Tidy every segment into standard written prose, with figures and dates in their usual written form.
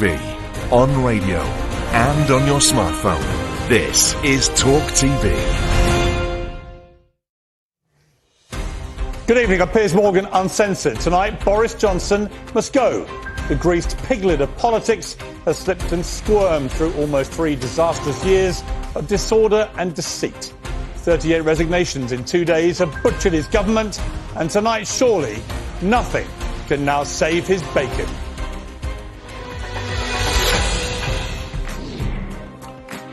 On radio and on your smartphone. This is Talk TV. Good evening, I'm Piers Morgan, Uncensored. Tonight, Boris Johnson must go. The greased piglet of politics has slipped and squirmed through almost 3 disastrous years of disorder and deceit. 38 resignations in 2 days have butchered his government, and tonight, surely, nothing can now save his bacon.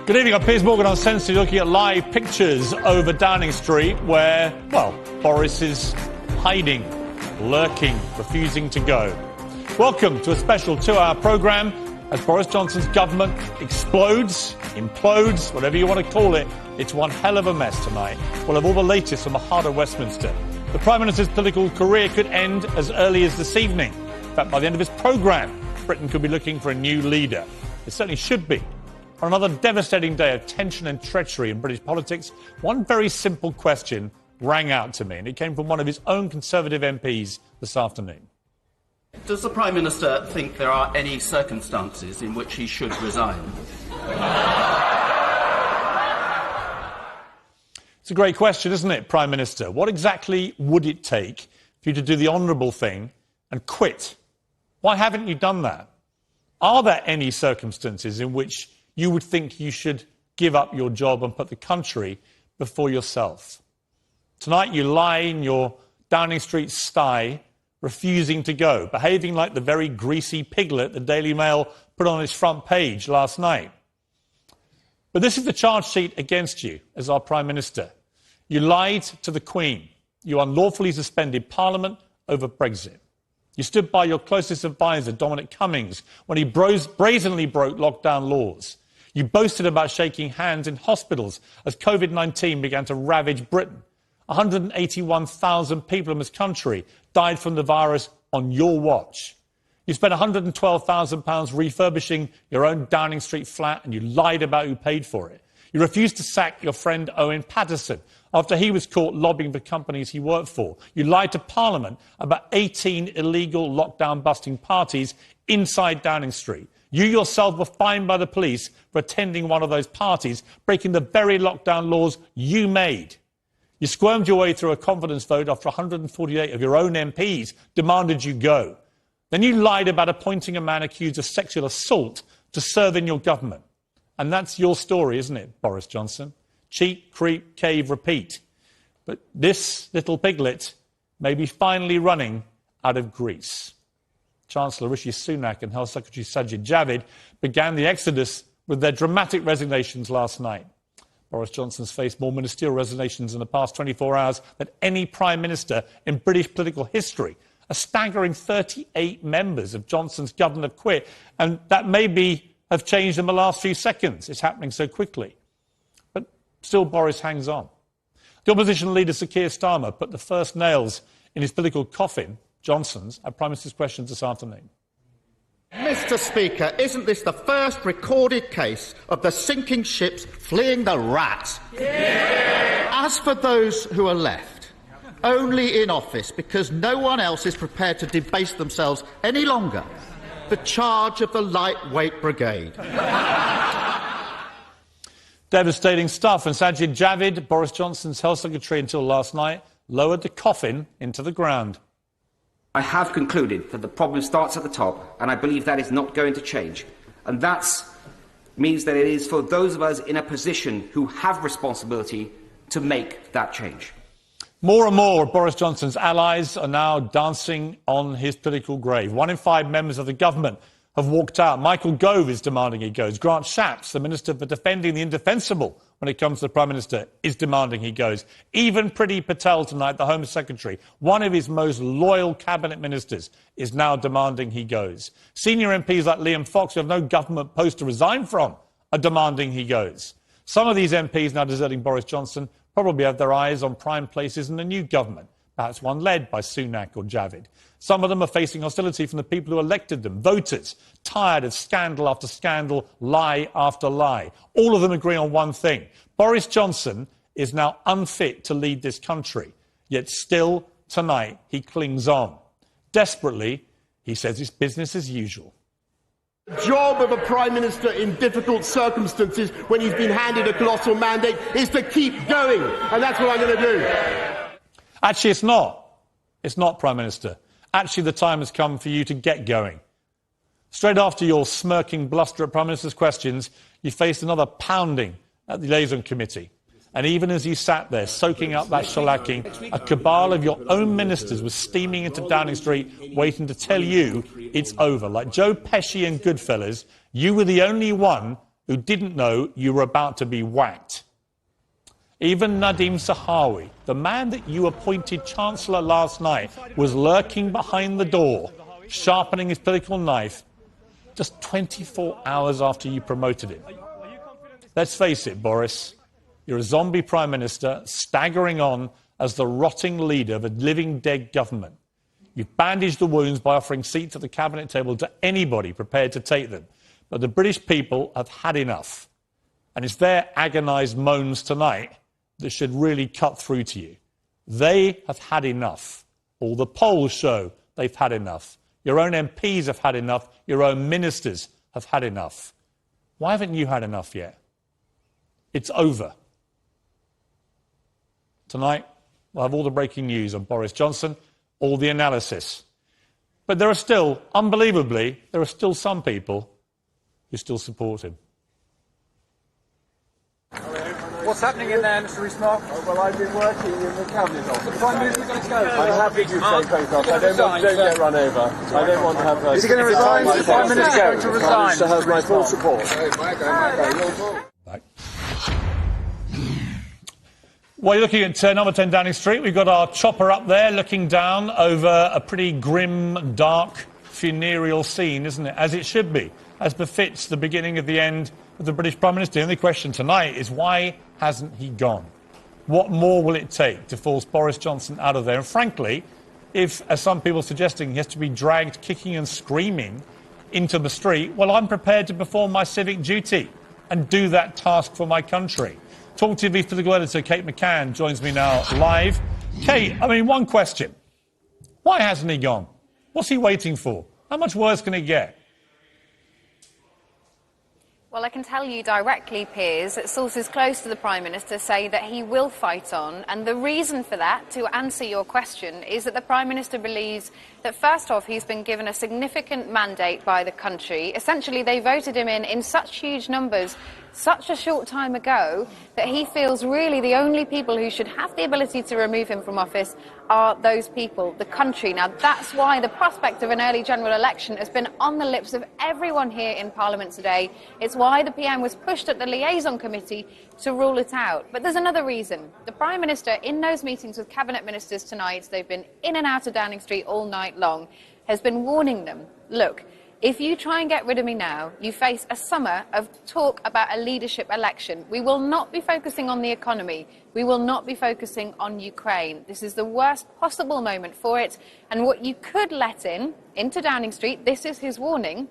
Good evening, I'm Piers Morgan, Uncensored, looking at live pictures over Downing Street where, well, Boris is hiding, lurking, refusing to go. Welcome to a special 2-hour programme as Boris Johnson's government explodes, implodes, whatever you want to call it. It's one hell of a mess tonight. We'll have all the latest from the heart of Westminster. The Prime Minister's political career could end as early as this evening. In fact, by the end of his programme, Britain could be looking for a new leader. It certainly should be. On another devastating day of tension and treachery in British politics, one very simple question rang out to me, and it came from one of his own Conservative MPs this afternoon. Does the Prime Minister think there are any circumstances in which he should resign? It's a great question, isn't it, Prime Minister? What exactly would it take for you to do the honourable thing and quit? Why haven't you done that? Are there any circumstances in which you would think you should give up your job and put the country before yourself? Tonight you lie in your Downing Street sty, refusing to go, behaving like the very greasy piglet the Daily Mail put on its front page last night. But this is the charge sheet against you as our Prime Minister. You lied to the Queen. You unlawfully suspended Parliament over Brexit. You stood by your closest advisor, Dominic Cummings, when he brazenly broke lockdown laws. You boasted about shaking hands in hospitals as COVID-19 began to ravage Britain. 181,000 people in this country died from the virus on your watch. You spent £112,000 refurbishing your own Downing Street flat, and you lied about who paid for it. You refused to sack your friend Owen Paterson after he was caught lobbying for companies he worked for. You lied to Parliament about 18 illegal lockdown-busting parties inside Downing Street. You yourself were fined by the police for attending one of those parties, breaking the very lockdown laws you made. You squirmed your way through a confidence vote after 148 of your own MPs demanded you go. Then you lied about appointing a man accused of sexual assault to serve in your government. And that's your story, isn't it, Boris Johnson? Cheat, creep, cave, repeat. But this little piglet may be finally running out of grease. Chancellor Rishi Sunak and Health Secretary Sajid Javid began the exodus with their dramatic resignations last night. Boris Johnson's faced more ministerial resignations in the past 24 hours than any Prime Minister in British political history. A staggering 38 members of Johnson's government have quit, and that have changed in the last few seconds. It's happening so quickly. But still, Boris hangs on. The opposition leader, Sir Keir Starmer, put the first nails in his political coffin, Johnson's, at Prime Minister's questions this afternoon. Mr. Speaker, isn't this the first recorded case of the sinking ships fleeing the rat? Yeah. As for those who are left, only in office because no one else is prepared to debase themselves any longer, the charge of the lightweight brigade. Devastating stuff, and Sajid Javid, Boris Johnson's Health Secretary until last night, lowered the coffin into the ground. I have concluded that the problem starts at the top, and I believe that is not going to change. And that means that it is for those of us in a position who have responsibility to make that change. More and more of Boris Johnson's allies are now dancing on his political grave. 1 in 5 members of the government have walked out. Michael Gove is demanding he goes. Grant Shapps, the Minister for Defending the Indefensible when it comes to the Prime Minister, is demanding he goes. Even Priti Patel tonight, the Home Secretary, one of his most loyal cabinet ministers, is now demanding he goes. Senior MPs like Liam Fox, who have no government post to resign from, are demanding he goes. Some of these MPs now deserting Boris Johnson probably have their eyes on prime places in the new government, perhaps one led by Sunak or Javid. Some of them are facing hostility from the people who elected them, voters, tired of scandal after scandal, lie after lie. All of them agree on one thing. Boris Johnson is now unfit to lead this country, yet still tonight he clings on. Desperately, he says it's business as usual. Job of a Prime Minister in difficult circumstances when he's been handed a colossal mandate is to keep going, and that's what I'm going to do. Actually, it's not. It's not, Prime Minister. Actually, the time has come for you to get going. Straight after your smirking bluster at Prime Minister's questions, you faced another pounding at the Liaison Committee. And even as you sat there soaking up that shellacking, a cabal of your own ministers was steaming into Downing Street waiting to tell you it's over. Like Joe Pesci in Goodfellas, you were the only one who didn't know you were about to be whacked. Even Nadeem Sahawi, the man that you appointed Chancellor last night, was lurking behind the door, sharpening his political knife, just 24 hours after you promoted him. Let's face it, Boris. You're a zombie Prime Minister, staggering on as the rotting leader of a living dead government. You've bandaged the wounds by offering seats at the cabinet table to anybody prepared to take them. But the British people have had enough. And it's their agonised moans tonight that should really cut through to you. They have had enough. All the polls show they've had enough. Your own MPs have had enough. Your own ministers have had enough. Why haven't you had enough yet? It's over. Tonight, we'll have all the breaking news on Boris Johnson, all the analysis. But there are still, unbelievably, there are still some people who still support him. What's happening in there, Mr Rees-Mogg? Well, I've been working in the Cabinet Office. The Prime Minister's going to go. I'm happy to take both off. I don't get run over. I don't want to have... Is he going to resign? Is the Prime Minister going to resign? To have my full support. Right. Well, you're looking at number 10 Downing Street. We've got our chopper up there looking down over a pretty grim, dark, funereal scene, isn't it? As it should be, as befits the beginning of the end of the British Prime Minister. The only question tonight is why hasn't he gone? What more will it take to force Boris Johnson out of there? And frankly, if, as some people are suggesting, he has to be dragged kicking and screaming into the street, well, I'm prepared to perform my civic duty and do that task for my country. Talk TV political editor Kate McCann joins me now live. Kate, one question. Why hasn't he gone? What's he waiting for? How much worse can it get? Well, I can tell you directly, Piers, that sources close to the Prime Minister say that he will fight on. And the reason for that, to answer your question, is that the Prime Minister believes that, first off, he's been given a significant mandate by the country. Essentially, they voted him in such huge numbers such a short time ago that he feels really the only people who should have the ability to remove him from office are those people, the country. Now, that's why the prospect of an early general election has been on the lips of everyone here in Parliament today. It's why the PM was pushed at the Liaison Committee to rule it out. But there's another reason. The Prime Minister, in those meetings with Cabinet Ministers tonight, they've been in and out of Downing Street all night long, has been warning them, look, if you try and get rid of me now, you face a summer of talk about a leadership election. We will not be focusing on the economy. We will not be focusing on Ukraine. This is the worst possible moment for it. And what you could let into Downing Street, this is his warning,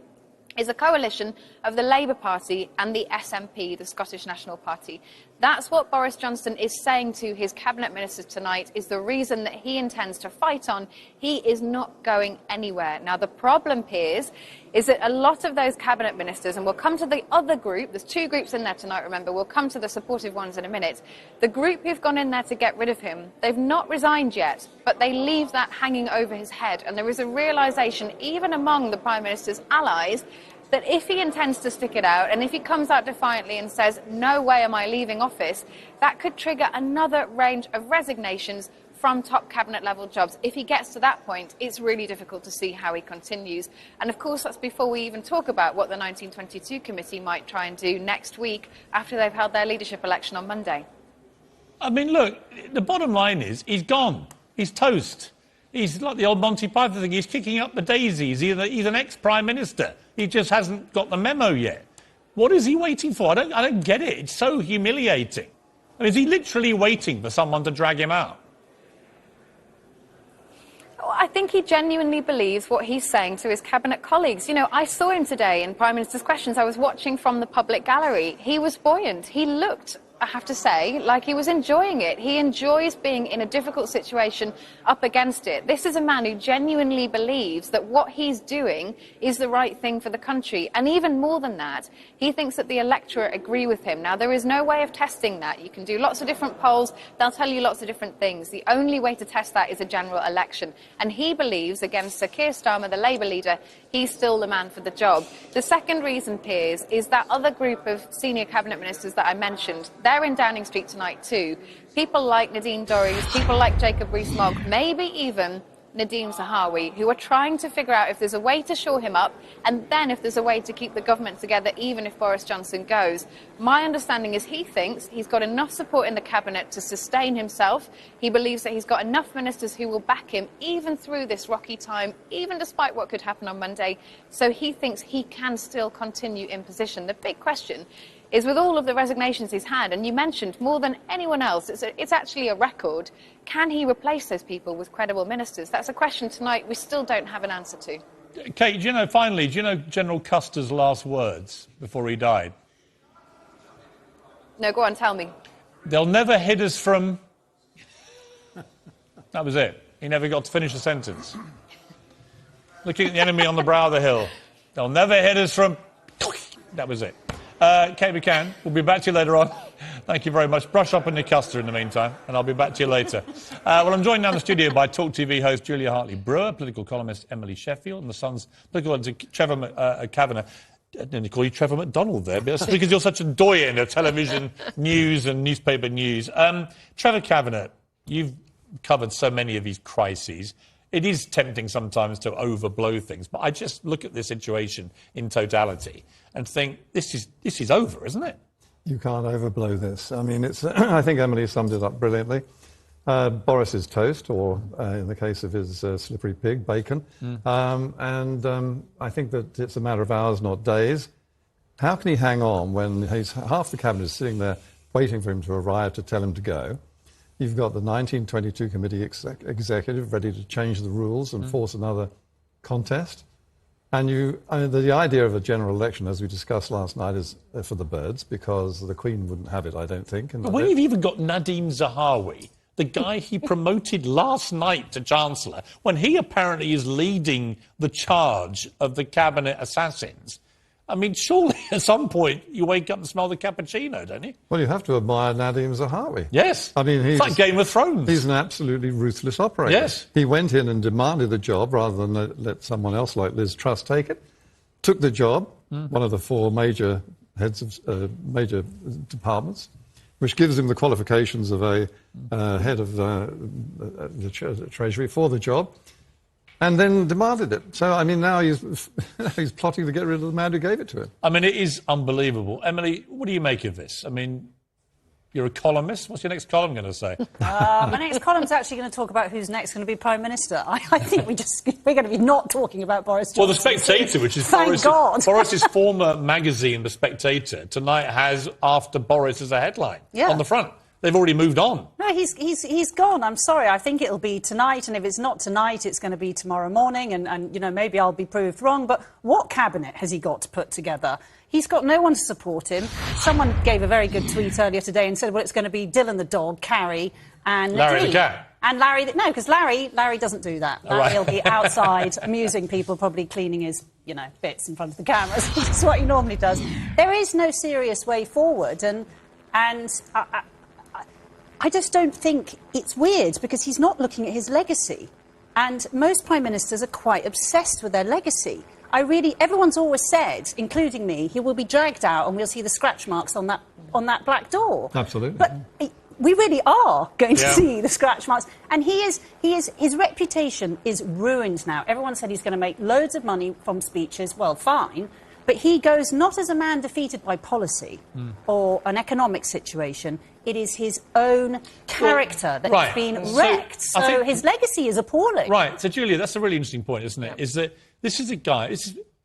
is a coalition of the Labour Party and the SNP, the Scottish National Party. That's what Boris Johnson is saying to his cabinet ministers tonight, is the reason that he intends to fight on. He is not going anywhere. Now, the problem, Piers, is that a lot of those cabinet ministers, and we'll come to the other group, there's two groups in there tonight, remember, we'll come to the supportive ones in a minute. The group who've gone in there to get rid of him, they've not resigned yet, but they leave that hanging over his head. And there is a realisation, even among the Prime Minister's allies, that if he intends to stick it out and if he comes out defiantly and says, no way am I leaving office, that could trigger another range of resignations from top cabinet level jobs. If he gets to that point, it's really difficult to see how he continues. And of course, that's before we even talk about what the 1922 committee might try and do next week after they've held their leadership election on Monday. Look, the bottom line is he's gone. He's toast. He's like the old Monty Python thing. He's kicking up the daisies. He's an ex-Prime Minister. He just hasn't got the memo yet. What is he waiting for? I don't get it. It's so humiliating. Is he literally waiting for someone to drag him out? I think he genuinely believes what he's saying to his cabinet colleagues. I saw him today in Prime Minister's Questions. I was watching from the public gallery. He was buoyant. He looked I have to say, like he was enjoying it. He enjoys being in a difficult situation up against it. This is a man who genuinely believes that what he's doing is the right thing for the country. And even more than that, he thinks that the electorate agree with him. Now, there is no way of testing that. You can do lots of different polls. They'll tell you lots of different things. The only way to test that is a general election. And he believes, against Sir Keir Starmer, the Labour leader, he's still the man for the job. The second reason, Piers, is that other group of senior cabinet ministers that I mentioned. They're in Downing Street tonight too. People like Nadine Dorries, people like Jacob Rees-Mogg, maybe even Nadeem Zahawi, who are trying to figure out if there's a way to shore him up and then if there's a way to keep the government together even if Boris Johnson goes. My understanding is he thinks he's got enough support in the cabinet to sustain himself. He believes that he's got enough ministers who will back him even through this rocky time, even despite what could happen on Monday. So he thinks he can still continue in position. The big question is, with all of the resignations he's had, and you mentioned more than anyone else, it's actually a record, can he replace those people with credible ministers? That's a question tonight we still don't have an answer to. Kate, do you know General Custer's last words before he died? No, go on, tell me. They'll never hid us from... That was it. He never got to finish the sentence. Looking at the enemy on the brow of the hill. They'll never hid us from... That was it. Kate McCann, we'll be back to you later on. Thank you very much. Brush up on your Custer in the meantime, and I'll be back to you later. Well, I'm joined now in the studio by Talk TV host Julia Hartley-Brewer, political columnist Emily Sheffield, and the Sun's political editor Trevor Kavanagh. I didn't call you Trevor McDonald there, but that's because you're such a doyen of television news and newspaper news. Trevor Kavanagh, you've covered so many of these crises. It is tempting sometimes to overblow things, but I just look at this situation in totality and think this is over, isn't it? You can't overblow this. I mean, it's. I think Emily summed it up brilliantly. Boris is toast, or in the case of his slippery pig, bacon. I think that it's a matter of hours, not days. How can he hang on when half the cabinet is sitting there waiting for him to arrive to tell him to go? You've got the 1922 committee executive ready to change the rules and force another contest. And the idea of a general election, as we discussed last night, is for the birds, because the Queen wouldn't have it, I don't think. But when you've even got Nadeem Zahawi, the guy he promoted last night to Chancellor, when he apparently is leading the charge of the cabinet assassins, I mean, surely at some point you wake up and smell the cappuccino, don't you? Well, you have to admire Nadeem Zahawi. Yes. I mean, it's like Game of Thrones. He's an absolutely ruthless operator. Yes. He went in and demanded the job rather than let someone else like Liz Truss take it. Took the job, one of the four major heads of major departments, which gives him the qualifications of a head of the Treasury for the job. And then demanded it. So, I mean, now he's plotting to get rid of the man who gave it to him. I mean, it is unbelievable. Emily, what do you make of this? I mean, you're a columnist. What's your next column going to say? My next column's actually going to talk about who's next going to be Prime Minister. I think we're going to be not talking about Boris Johnson. Well, The Spectator, which is Boris's former magazine, The Spectator, tonight has "After Boris" as a headline on the front. They've already moved on. No, he's gone. I'm sorry. I think it'll be tonight, and if it's not tonight, it's going to be tomorrow morning, and you know, maybe I'll be proved wrong. But what cabinet has he got to put together? He's got no one to support him. Someone gave a very good tweet earlier today and said, well, it's going to be Dylan the dog, Carrie, and Larry the cat. And Larry, no, because Larry doesn't do that. Larry will be outside amusing people, probably cleaning his, bits in front of the cameras. This is what he normally does. There is no serious way forward, and I just don't think it's weird, because he's not looking at his legacy. And most prime ministers are quite obsessed with their legacy. Everyone's always said, including me, he will be dragged out and we'll see the scratch marks on that black door. Absolutely. But we really are going to see the scratch marks. And his reputation is ruined now. Everyone said he's going to make loads of money from speeches. Well, fine. But he goes not as a man defeated by policy or an economic situation. It is his own character that has been wrecked. So his legacy is appalling. Right. So, Julia, that's a really interesting point, isn't it? Is that this is a guy...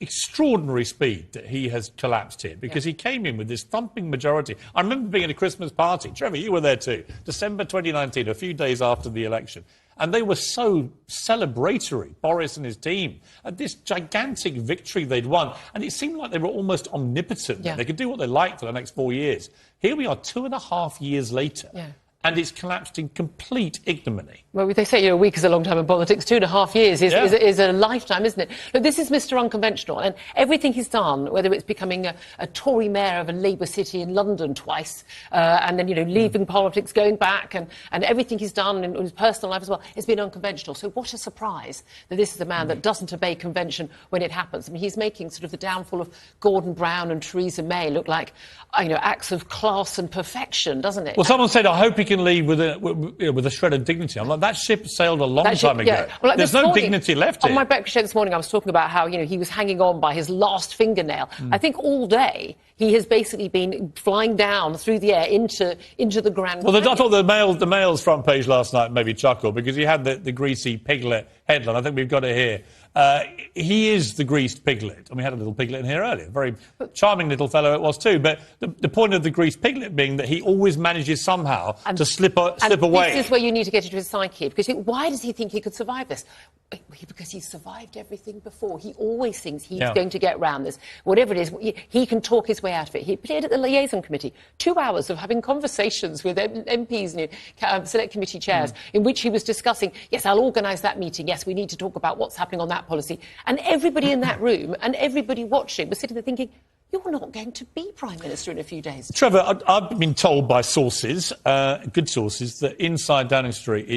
extraordinary speed that he has collapsed here, because he came in with this thumping majority. I remember being at a Christmas party. Trevor, you were there too. December 2019, a few days after the election. And they were so celebratory, Boris and his team, at this gigantic victory they'd won. And it seemed like they were almost omnipotent. Yeah. They could do what they liked for the next 4 years. Here we are 2.5 years later. Yeah. And it's collapsed in complete ignominy. Well, they say, a week is a long time in politics. 2.5 years is a lifetime, isn't it? Look, this is Mr. Unconventional, and everything he's done, whether it's becoming a Tory mayor of a Labour city in London twice, and then, leaving politics, going back, and everything he's done in his personal life as well, has been unconventional. So what a surprise that this is a man that doesn't obey convention when it happens. I mean, he's making sort of the downfall of Gordon Brown and Theresa May look like, acts of class and perfection, doesn't it? Well, someone said, I hope he can leave with a shred of dignity. I'm like, that ship sailed a long time ago. Yeah. Well, There's no dignity left here. On my breakfast show this morning, I was talking about how, he was hanging on by his last fingernail. I think all day he has basically been flying down through the air into the Grand Canyon. I thought the Mail's front page last night made me chuckle, because he had the greasy piglet headline. I think we've got it here. He is the greased piglet. And we had a little piglet in here earlier. Very charming little fellow it was too. But the point of the greased piglet being that he always manages somehow to slip away. This is where you need to get into his psyche. Because why does he think he could survive this? Because he's survived everything before. He always thinks he's going to get round this. Whatever it is, he can talk his way out of it. He appeared at the liaison committee, 2 hours of having conversations with MPs and select committee chairs, in which he was discussing, yes, I'll organise that meeting. Yes, we need to talk about what's happening on that policy. And everybody in that room and everybody watching was sitting there thinking, you're not going to be Prime Minister in a few days. Trevor, I've been told by sources, good sources, that inside Downing Street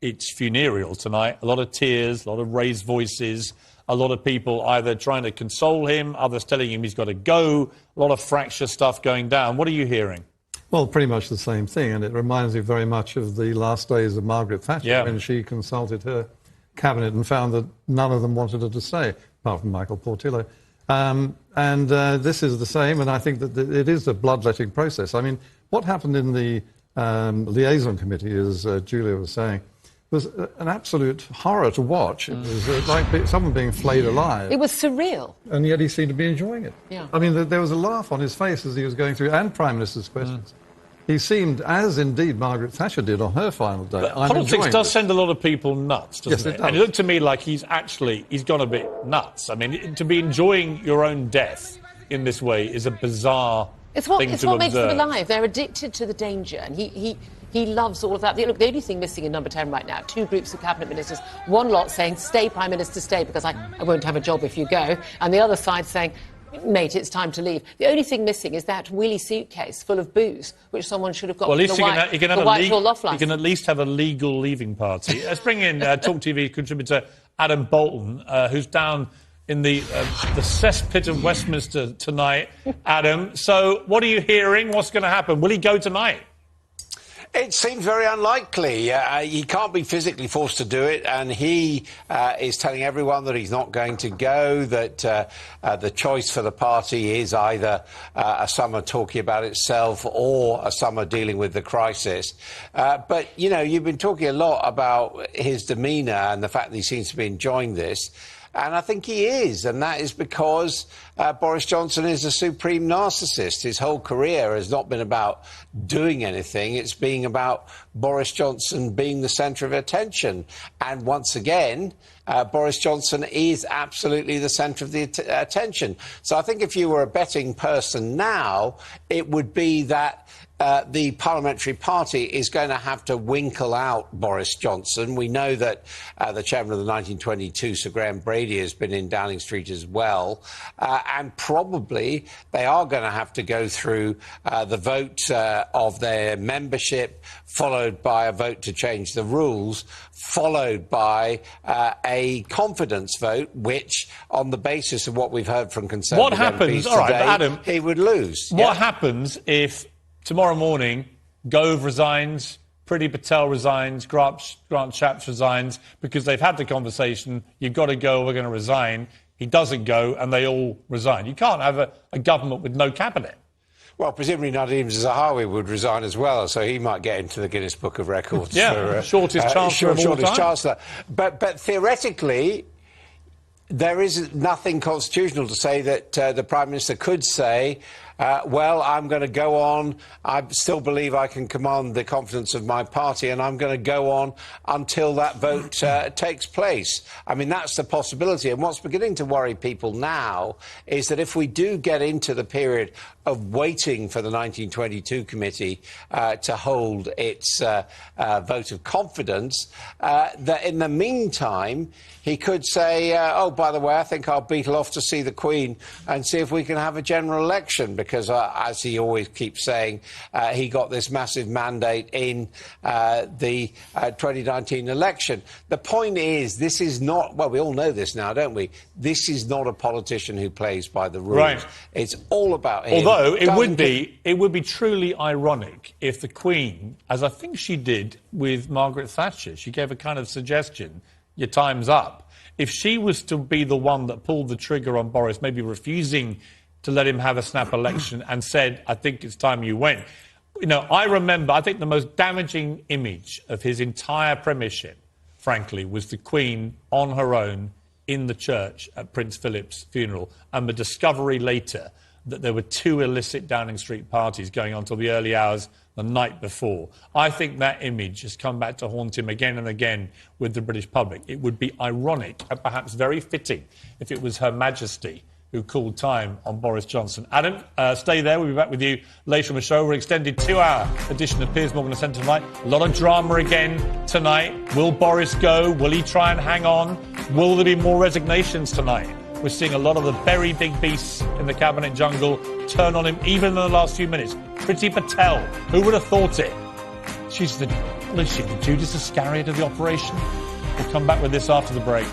it's funereal tonight. A lot of tears, a lot of raised voices, a lot of people either trying to console him, others telling him he's got to go, a lot of fractious stuff going down. What are you hearing? Well, pretty much the same thing, and it reminds me very much of the last days of Margaret Thatcher when she consulted her cabinet and found that none of them wanted her to stay, apart from Michael Portillo. This is the same, and I think that it is a bloodletting process. I mean, what happened in the liaison committee, as Julia was saying, was an absolute horror to watch. It was like someone being flayed alive. It was surreal. And yet he seemed to be enjoying it. Yeah. I mean, there was a laugh on his face as he was going through, and Prime Minister's questions. He seemed, as indeed Margaret Thatcher did on her final day. Politics does send a lot of people nuts, doesn't it? Does. And it looked to me like he's gone a bit nuts. I mean, to be enjoying your own death in this way is a bizarre thing to observe. It's what makes them alive. They're addicted to the danger, and he loves all of that. Look, the only thing missing in number 10 right now, 2 groups of cabinet ministers, one lot saying, stay, Prime Minister, stay, because I won't have a job if you go, and the other side saying, mate, it's time to leave. The only thing missing is that wheelie suitcase full of booze, which someone should have got from the Whitehall loft line. He can at least have a legal leaving party. Let's bring in Talk TV contributor Adam Bolton, who's down in the cesspit of Westminster tonight. Adam, so what are you hearing? What's going to happen? Will he go tonight? It seems very unlikely. He can't be physically forced to do it, and he is telling everyone that he's not going to go, that the choice for the party is either a summer talking about itself or a summer dealing with the crisis. But, you've been talking a lot about his demeanour and the fact that he seems to be enjoying this. And I think he is, and that is because Boris Johnson is a supreme narcissist. His whole career has not been about doing anything. It's being about Boris Johnson being the centre of attention. And once again, Boris Johnson is absolutely the centre of the attention. So I think if you were a betting person now, it would be that the parliamentary party is going to have to winkle out Boris Johnson. We know that the chairman of the 1922, Sir Graham Brady, has been in Downing Street as well. And probably they are going to have to go through the vote of their membership, followed by a vote to change the rules, followed by a confidence vote, which, on the basis of what we've heard from Conservative MPs today, Adam, he would lose. What happens if tomorrow morning Gove resigns, Priti Patel resigns, Grant Shapps resigns, because they've had the conversation, you've got to go, we're going to resign. He doesn't go, and they all resign. You can't have a government with no cabinet. Well, presumably Nadeem Zahawi would resign as well, so he might get into the Guinness Book of Records. Yeah, for, shortest chancellor of all time. But theoretically, there is nothing constitutional to say that the Prime Minister could say, well, I'm going to go on, I still believe I can command the confidence of my party, and I'm going to go on until that vote takes place. I mean, that's the possibility. And what's beginning to worry people now is that if we do get into the period of waiting for the 1922 committee to hold its vote of confidence, that in the meantime, he could say, oh, by the way, I think I'll beetle off to see the Queen and see if we can have a general election, because, as he always keeps saying, he got this massive mandate in the 2019 election. The point is, this is not, well, we all know this now, don't we? This is not a politician who plays by the rules. Right. It's all about him. Although it would be truly ironic if the Queen, as I think she did with Margaret Thatcher, she gave a kind of suggestion, your time's up. If she was to be the one that pulled the trigger on Boris, maybe refusing to let him have a snap election and said, I think it's time you went. You know, I remember, I think the most damaging image of his entire premiership, frankly, was the Queen on her own in the church at Prince Philip's funeral, and the discovery later that there were 2 illicit Downing Street parties going on till the early hours the night before. I think that image has come back to haunt him again and again with the British public. It would be ironic and perhaps very fitting if it was Her Majesty who called time on Boris Johnson. Adam, stay there. We'll be back with you later on the show. We're extended 2-hour edition of Piers Morgan Uncensored tonight. A lot of drama again tonight. Will Boris go? Will he try and hang on? Will there be more resignations tonight? We're seeing a lot of the very big beasts in the cabinet jungle turn on him, even in the last few minutes. Priti Patel, who would have thought it? She's the Judas Iscariot of the operation. We'll come back with this after the break.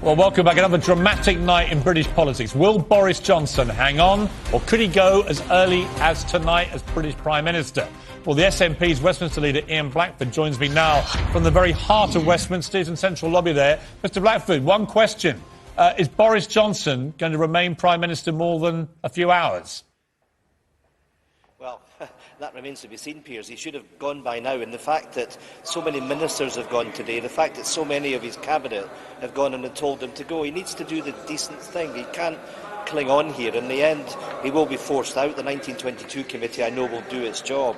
Well, welcome back. Another dramatic night in British politics. Will Boris Johnson hang on, or could he go as early as tonight as British Prime Minister? Well, the SNP's Westminster leader, Ian Blackford, joins me now from the very heart of Westminster, in central lobby there. Mr. Blackford, one question. Is Boris Johnson going to remain Prime Minister more than a few hours? Well, that remains to be seen, Piers. He should have gone by now, and the fact that so many ministers have gone today, the fact that so many of his cabinet have gone and told him to go, he needs to do the decent thing. He can't cling on here. In the end, he will be forced out. The 1922 committee, I know, will do its job.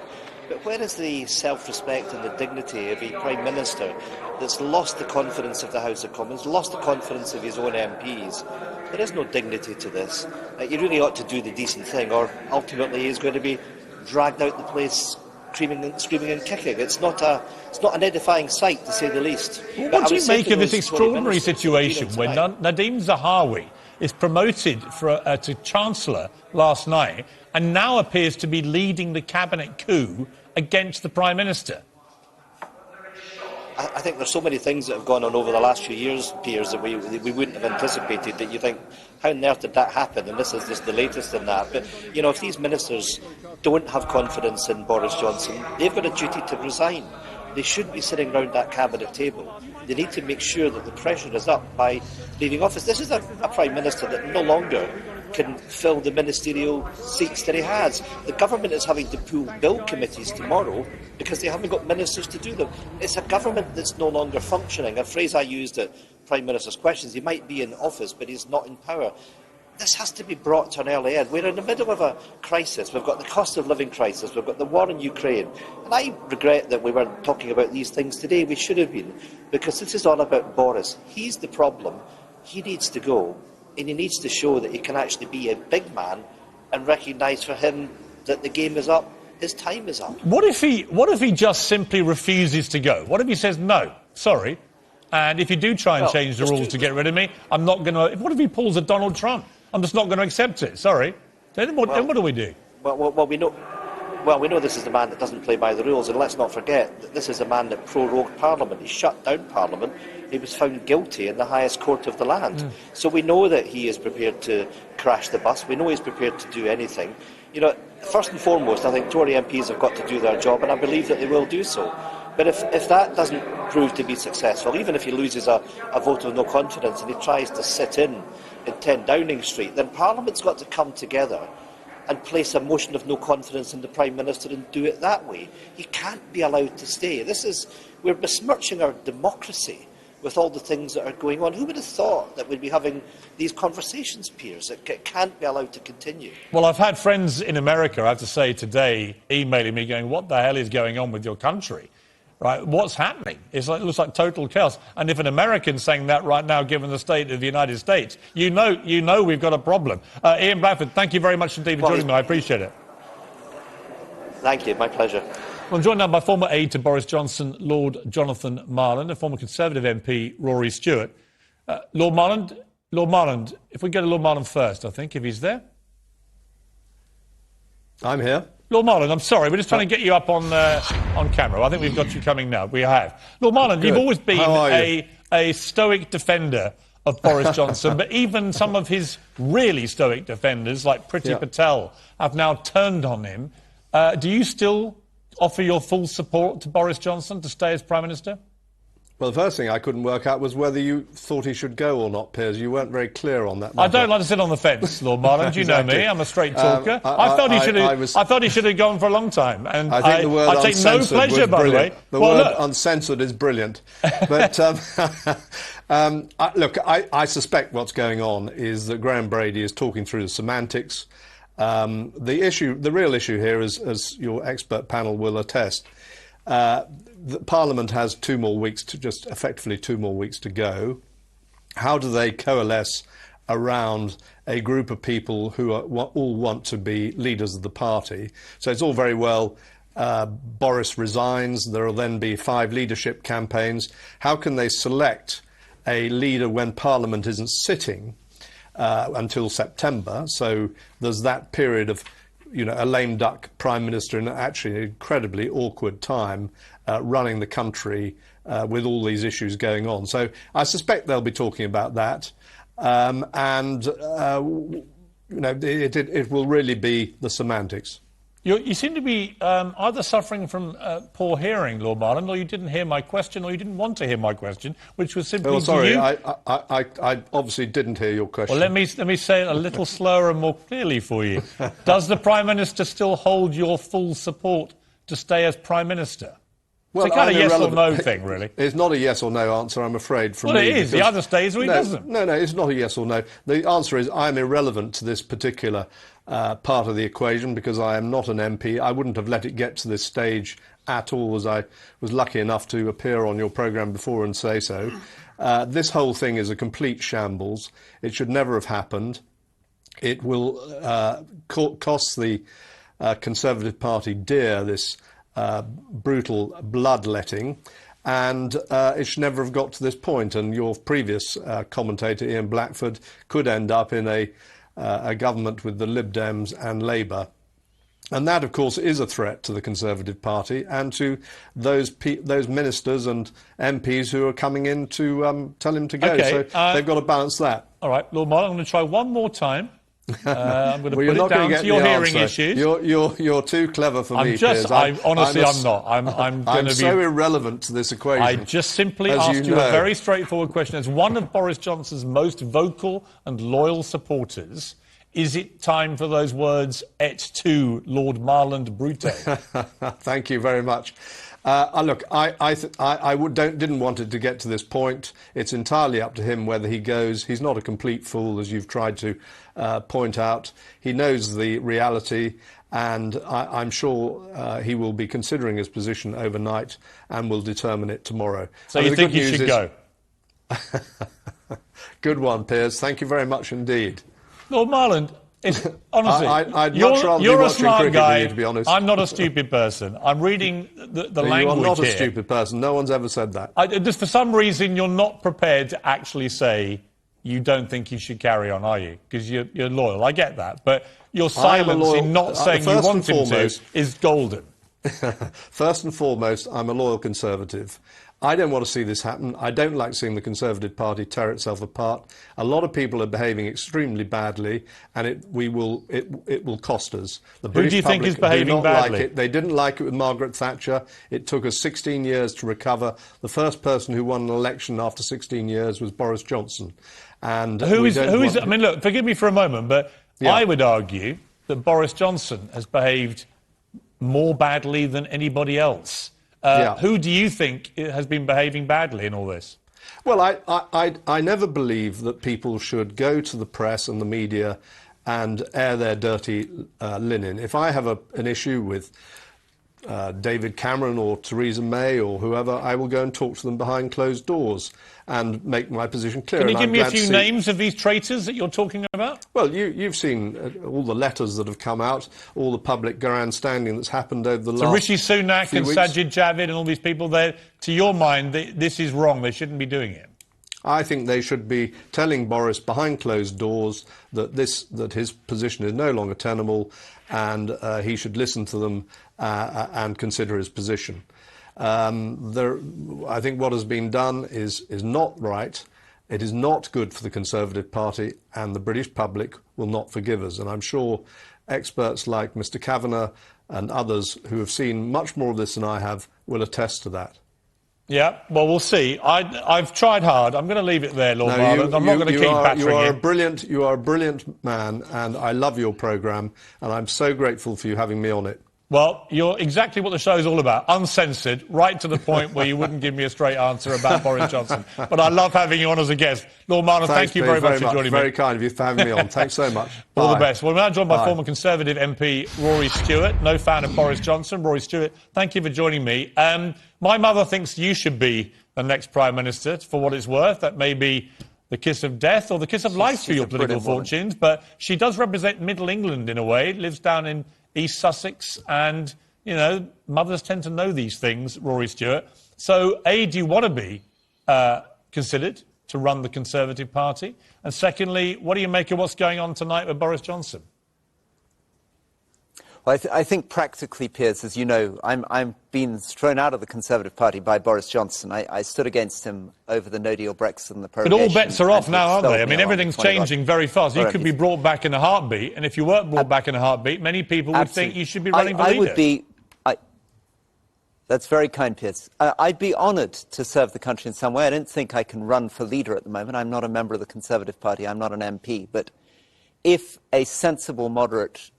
But where is the self-respect and the dignity of a Prime Minister that's lost the confidence of the House of Commons, lost the confidence of his own MPs? There is no dignity to this. You really ought to do the decent thing, or ultimately he's going to be dragged out the place screaming and kicking. It's not an edifying sight, to say the least. Well, what do you make of this extraordinary situation when Nadhim Zahawi is promoted to Chancellor last night and now appears to be leading the cabinet coup against the Prime Minister? I think there's so many things that have gone on over the last few years, Piers, that we wouldn't have anticipated, that you think, how on earth did that happen? And this is just the latest in that. But, you know, if these ministers don't have confidence in Boris Johnson, they've got a duty to resign. They shouldn't be sitting around that cabinet table. They need to make sure that the pressure is up by leaving office. This is a Prime Minister that no longer can fill the ministerial seats that he has. The government is having to pull bill committees tomorrow because they haven't got ministers to do them. It's a government that's no longer functioning. A phrase I used at Prime Minister's questions: he might be in office, but he's not in power. This has to be brought to an early end. We're in the middle of a crisis. We've got the cost of living crisis. We've got the war in Ukraine. And I regret that we weren't talking about these things today. We should have been, because this is all about Boris. He's the problem. He needs to go. And he needs to show that he can actually be a big man and recognise for him that the game is up, his time is up. What if he just simply refuses to go? What if he says, no, sorry, and if you do try and change the rules to get rid of me, I'm not going to... What if he pulls a Donald Trump? I'm just not going to accept it, sorry. Then what do we do? Well, we know this is the man that doesn't play by the rules, and let's not forget that this is a man that prorogued Parliament. He shut down Parliament. He was found guilty in the highest court of the land. So we know that he is prepared to crash the bus. We know he's prepared to do anything. You know, first and foremost, I think Tory MPs have got to do their job, and I believe that they will do so. But if that doesn't prove to be successful, even if he loses a vote of no confidence and he tries to sit in 10 Downing Street, then Parliament's got to come together and place a motion of no confidence in the Prime Minister and do it that way. He can't be allowed to stay. We're besmirching our democracy with all the things that are going on. Who would have thought that we'd be having these conversations, Piers? It can't be allowed to continue. Well, I've had friends in America, I have to say today, emailing me going, what the hell is going on with your country? Right? What's happening? It looks like total chaos. And if an American's saying that right now, given the state of the United States, you know we've got a problem. Ian Blackford, thank you very much indeed for joining me. I appreciate it. Thank you. My pleasure. Well, I'm joined now by former aide to Boris Johnson, Lord Jonathan Marland, and former Conservative MP Rory Stewart. Lord Marland, if we go to Lord Marland first, I think, if he's there. I'm here. Lord Marland, I'm sorry, we're just trying to get you up on camera. I think we've got you coming now. We have. Lord Marland, you've always been a stoic defender of Boris Johnson, but even some of his really stoic defenders, like Priti Patel, have now turned on him. Do you still offer your full support to Boris Johnson to stay as Prime Minister? Well, the first thing I couldn't work out was whether you thought he should go or not, Piers. You weren't very clear on that matter. I don't like to sit on the fence, Lord Marland. You know me. I'm a straight talker. I thought he should have gone for a long time. And I think the word I take no pleasure, by the way. The word uncensored is brilliant. But look, I suspect what's going on is that Graham Brady is talking through the semantics. The real issue here is, as your expert panel will attest, Parliament has 2 more weeks effectively 2 more weeks to go. How do they coalesce around a group of people who all want to be leaders of the party? So it's all very well Boris resigns, there will then be 5 leadership campaigns. How can they select a leader when Parliament isn't sitting until September? So there's that period of a lame duck Prime Minister in actually an incredibly awkward time running the country with all these issues going on. So I suspect they'll be talking about that. It will really be the semantics. You seem to be either suffering from poor hearing, Lord Marland, or you didn't hear my question, or you didn't want to hear my question, which was simply... Oh, sorry, do you... I obviously didn't hear your question. Well, let me say it a little slower and more clearly for you. Does the Prime Minister still hold your full support to stay as Prime Minister? Well, it's a kind of yes or no thing, really. It's not a yes or no answer, I'm afraid, from me. Well, it is. He either stays or he doesn't. No, it's not a yes or no. The answer is I'm irrelevant to this particular part of the equation because I am not an MP. I wouldn't have let it get to this stage at all, as I was lucky enough to appear on your programme before and say so. This whole thing is a complete shambles. It should never have happened. It will cost the Conservative Party dear, this brutal bloodletting, and it should never have got to this point. And your previous commentator, Ian Blackford, could end up in a government with the Lib Dems and Labour. And that, of course, is a threat to the Conservative Party and to those ministers and MPs who are coming in to tell him to go. Okay, so they've got to balance that. All right, Lord Marland, I'm going to try one more time. I'm going to put it down to your hearing issues. You're too clever for me, Piers. Honestly, I'm not. I'm so irrelevant to this equation. I just simply asked you a very straightforward question. As one of Boris Johnson's most vocal and loyal supporters, is it time for those words et tu, Lord Marland Brute? Thank you very much. Look, I didn't want it to get to this point. It's entirely up to him whether he goes. He's not a complete fool, as you've tried to point out. He knows the reality, and I'm sure he will be considering his position overnight and will determine it tomorrow. So you think he should go? Good one, Piers. Thank you very much indeed. Lord Marland, honestly, I'd much rather you're be a watching smart cricket guy. than you, to be honest. I'm not a stupid person. I'm reading the language here. You are not here. a stupid person. No one's ever said that. Just for some reason, you're not prepared to actually say you don't think you should carry on, are you? Because you're loyal. I get that. But your silence in not saying you want him to is golden. First and foremost, I'm a loyal Conservative. I don't want to see this happen. I don't like seeing the Conservative Party tear itself apart. A lot of people are behaving extremely badly, and it will cost us. The Who do you think is behaving badly? Like it. They didn't like it with Margaret Thatcher. It took us 16 years to recover. The first person who won an election after 16 years was Boris Johnson. And who is? I mean, look, forgive me for a moment, but I would argue that Boris Johnson has behaved more badly than anybody else. Who do you think has been behaving badly in all this? Well, I never believe that people should go to the press and the media and air their dirty linen. If I have an issue with David Cameron or Theresa May or whoever, I will go and talk to them behind closed doors and make my position clear. Can you give me a few names of these traitors that you're talking about? Well, you've seen all the letters that have come out, all the public grandstanding that's happened over the last Rishi Sunak few and weeks. Sajid Javid and all these people there, to your mind, this is wrong. They shouldn't be doing it. I think they should be telling Boris behind closed doors that his position is no longer tenable, and he should listen to them and consider his position. I think what has been done is not right. It is not good for the Conservative Party, and the British public will not forgive us. And I'm sure experts like Mr. Kavanagh and others who have seen much more of this than I have will attest to that. Yeah, well, we'll see. I've tried hard. I'm going to leave it there, Lord Marland. I'm not going to keep battering you. You are a brilliant man, and I love your programme, and I'm so grateful for you having me on it. Well, you're exactly what the show's all about. Uncensored, right to the point where you wouldn't give me a straight answer about Boris Johnson. But I love having you on as a guest. Lord Marland, thank you very much for joining me. Very kind of you for having me on. Thanks so much. All the best. Well, we're now joined by former Conservative MP Rory Stewart, no fan of Boris Johnson. Rory Stewart, thank you for joining me. My mother thinks you should be the next Prime Minister, for what it's worth. That may be the kiss of death or the kiss of life for your political fortunes. But she does represent Middle England in a way, lives down in East Sussex, and, you know, mothers tend to know these things, Rory Stewart. So, A, do you want to be considered to run the Conservative Party? And secondly, what do you make of what's going on tonight with Boris Johnson? Well, I think practically, Piers, as you know, I'm being thrown out of the Conservative Party by Boris Johnson. I stood against him over the no-deal Brexit and the prorogation. But all bets are off now, aren't they? I mean, everything's changing very fast. You could be brought back in a heartbeat, and if you weren't brought back in a heartbeat, many people would think you should be running for leader. That's very kind, Piers. I'd be honoured to serve the country in some way. I don't think I can run for leader at the moment. I'm not a member of the Conservative Party. I'm not an MP. But if a sensible, moderate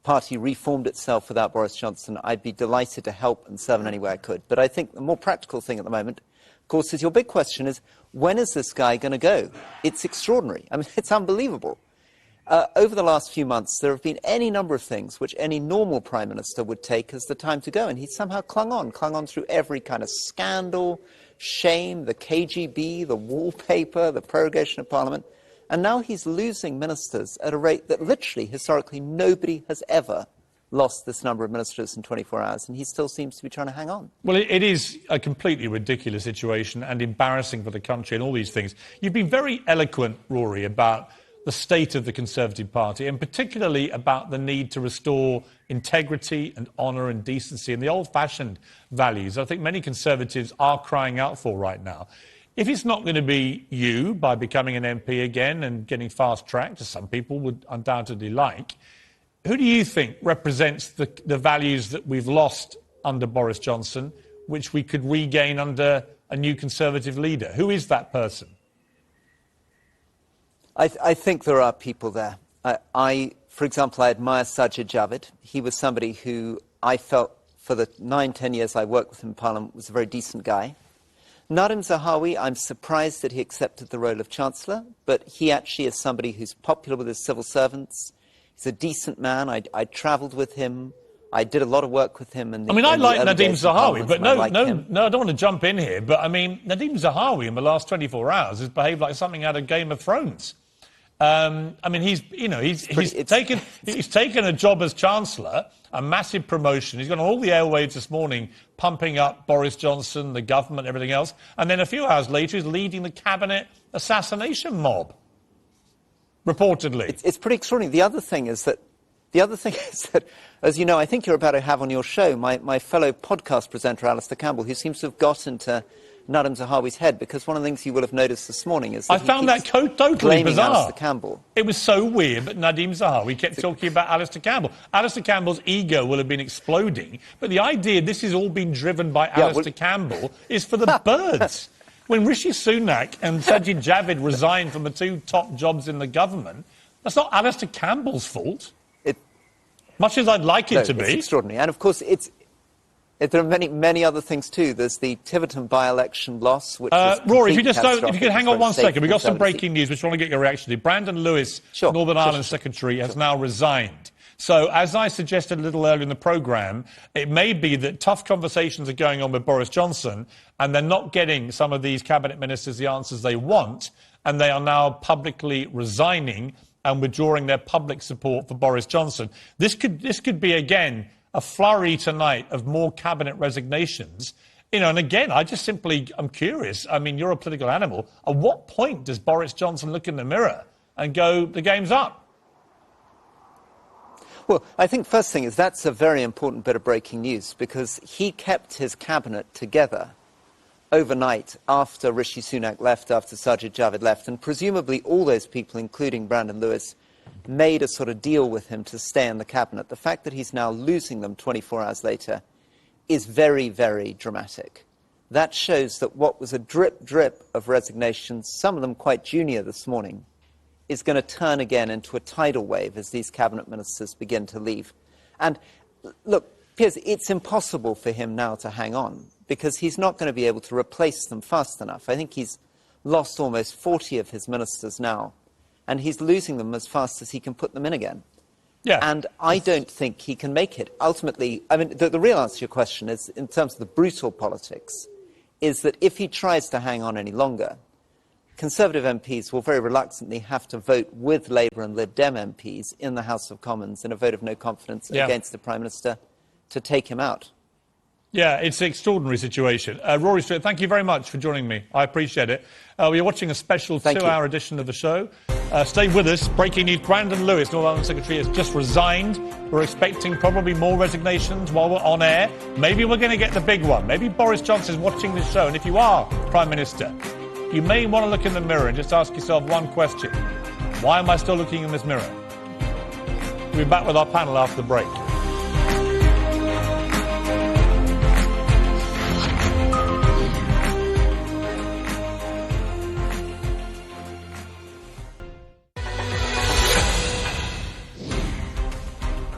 party reformed itself without Boris Johnson, I'd be delighted to help and serve in any way I could. But I think the more practical thing at the moment, of course, is your big question is, when is this guy going to go? It's extraordinary. I mean, it's unbelievable. Over the last few months, there have been any number of things which any normal Prime Minister would take as the time to go, and he somehow clung on through every kind of scandal, shame, the KGB, the wallpaper, the prorogation of Parliament. And now he's losing ministers at a rate that literally, historically, nobody has ever lost this number of ministers in 24 hours, and he still seems to be trying to hang on. Well, it is a completely ridiculous situation and embarrassing for the country and all these things. You've been very eloquent, Rory, about the state of the Conservative Party, and particularly about the need to restore integrity and honour and decency and the old-fashioned values I think many Conservatives are crying out for right now. If it's not going to be you, by becoming an MP again and getting fast-tracked, as some people would undoubtedly like, who do you think represents the values that we've lost under Boris Johnson, which we could regain under a new Conservative leader? Who is that person? I think there are people there. For example, I admire Sajid Javid. He was somebody who I felt, for the 9-10 years I worked with him in Parliament, was a very decent guy. Nadim Zahawi, I'm surprised that he accepted the role of Chancellor, but he actually is somebody who's popular with his civil servants. He's a decent man. I travelled with him. I did a lot of work with him. I like Nadim Zahawi, but no, I don't want to jump in here, but I mean, Nadim Zahawi in the last 24 hours has behaved like something out of Game of Thrones. I mean, he's taken a job as Chancellor, a massive promotion. He's gone on all the airwaves this morning, pumping up Boris Johnson, the government, everything else. And then a few hours later, he's leading the cabinet assassination mob, reportedly. It's pretty extraordinary. The other thing is that, as you know, I think you're about to have on your show my fellow podcast presenter, Alistair Campbell, who seems to have got into Nadim Zahawi's head, because one of the things you will have noticed this morning is that I found that totally blaming bizarre. Alistair Campbell. It was so weird, but Nadim Zahawi kept talking about Alistair Campbell. Alistair Campbell's ego will have been exploding, but the idea this has all been driven by Alistair Campbell is for the birds. When Rishi Sunak and Sajid Javid resigned from the two top jobs in the government, that's not Alistair Campbell's fault. Much as I'd like it to be. It's extraordinary. And of course, there are many other things too. There's the Tiverton by-election loss, which was Rory, if you could hang on one second. We've got some Conservative. breaking news which I want to get your reaction to. Brandon Lewis, Northern Ireland Secretary, has now resigned. So, as I suggested a little earlier in the programme, it may be that tough conversations are going on with Boris Johnson and they're not getting some of these cabinet ministers the answers they want, and they are now publicly resigning and withdrawing their public support for Boris Johnson. This could be, again, a flurry tonight of more cabinet resignations. You know, and again, I'm curious. I mean, you're a political animal. At what point does Boris Johnson look in the mirror and go, the game's up? Well, I think first thing is that's a very important bit of breaking news, because he kept his cabinet together overnight after Rishi Sunak left, after Sajid Javid left, and presumably all those people, including Brandon Lewis, made a sort of deal with him to stay in the cabinet. The fact that he's now losing them 24 hours later is very, very dramatic. That shows that what was a drip of resignations, some of them quite junior this morning, is going to turn again into a tidal wave as these cabinet ministers begin to leave. And look, Piers, it's impossible for him now to hang on, because he's not going to be able to replace them fast enough. I think he's lost almost 40 of his ministers now, and he's losing them as fast as he can put them in again. Yeah. And I don't think he can make it. Ultimately, I mean, the real answer to your question is, in terms of the brutal politics, is that if he tries to hang on any longer, Conservative MPs will very reluctantly have to vote with Labour and Lib Dem MPs in the House of Commons in a vote of no confidence against the Prime Minister to take him out. Yeah, it's an extraordinary situation. Rory Stewart, thank you very much for joining me. I appreciate it. We're watching a special two-hour edition of the show. Stay with us. Breaking news, Brandon Lewis, Northern Ireland Secretary, has just resigned. We're expecting probably more resignations while we're on air. Maybe we're going to get the big one. Maybe Boris Johnson's watching this show. And if you are Prime Minister, you may want to look in the mirror and just ask yourself one question. Why am I still looking in this mirror? We'll be back with our panel after the break.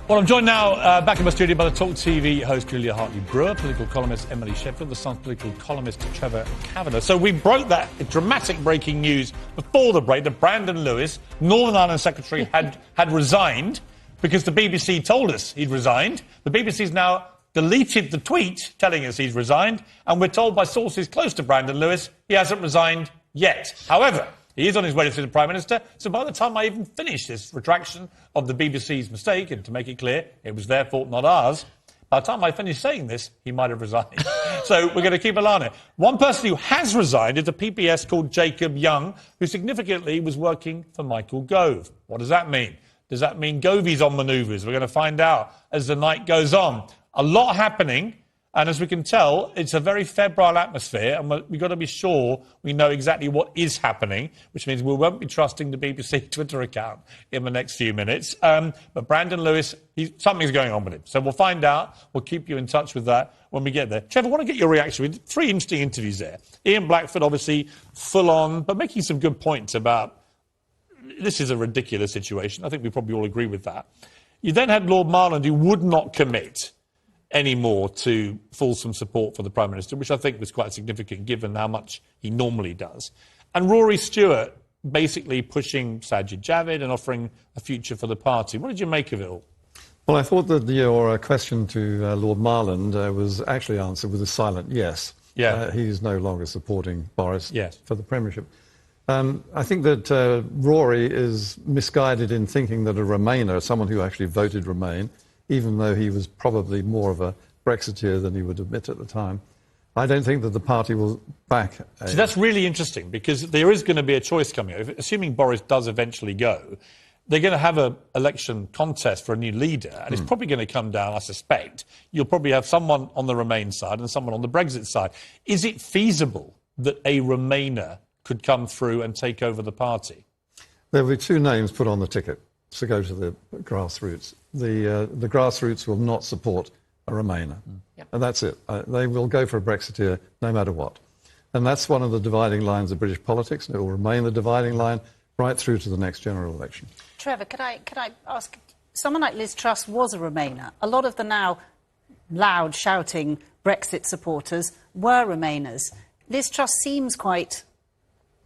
Well, I'm joined now back in my studio by the Talk TV host Julia Hartley-Brewer, political columnist Emily Sheffield, the Sun's political columnist Trevor Kavanagh. So we broke that dramatic breaking news before the break that Brandon Lewis, Northern Ireland Secretary, had resigned because the BBC told us he'd resigned. The BBC's now deleted the tweet telling us he's resigned, and we're told by sources close to Brandon Lewis he hasn't resigned yet. However, he is on his way to see the Prime Minister, so by the time I even finish this retraction of the BBC's mistake, and to make it clear, it was their fault, not ours, by the time I finish saying this, he might have resigned. So we're going to keep an eye on it. One person who has resigned is a PPS called Jacob Young, who significantly was working for Michael Gove. What does that mean? Does that mean Govey's on manoeuvres? We're going to find out as the night goes on. A lot happening. And as we can tell, it's a very febrile atmosphere, and we've got to be sure we know exactly what is happening, which means we won't be trusting the BBC Twitter account in the next few minutes. But Brandon Lewis, something's going on with him. So we'll find out. We'll keep you in touch with that when we get there. Trevor, I want to get your reaction. We did 3 interesting interviews there. Ian Blackford, obviously, full on, but making some good points about this is a ridiculous situation. I think we probably all agree with that. You then had Lord Marland, who would not commit anymore to fulsome support for the Prime Minister, which I think was quite significant given how much he normally does. And Rory Stewart basically pushing Sajid Javid and offering a future for the party. What did you make of it all? Well, I thought that your question to Lord Marland was actually answered with a silent yes. Yeah. He's no longer supporting Boris for the Premiership. I think that Rory is misguided in thinking that a Remainer, someone who actually voted Remain, even though he was probably more of a Brexiteer than he would admit at the time, I don't think that the party will back. So that's really interesting, because there is going to be a choice coming up. Assuming Boris does eventually go, they're going to have an election contest for a new leader, and it's probably going to come down, I suspect. You'll probably have someone on the Remain side and someone on the Brexit side. Is it feasible that a Remainer could come through and take over the party? There will be two names put on the ticket to go to the grassroots. The grassroots will not support a Remainer. Yep. And that's it. They will go for a Brexiteer no matter what. And that's one of the dividing lines of British politics, and it will remain the dividing line right through to the next general election. Trevor, could I ask, someone like Liz Truss was a Remainer. A lot of the now loud, shouting Brexit supporters were Remainers. Liz Truss seems quite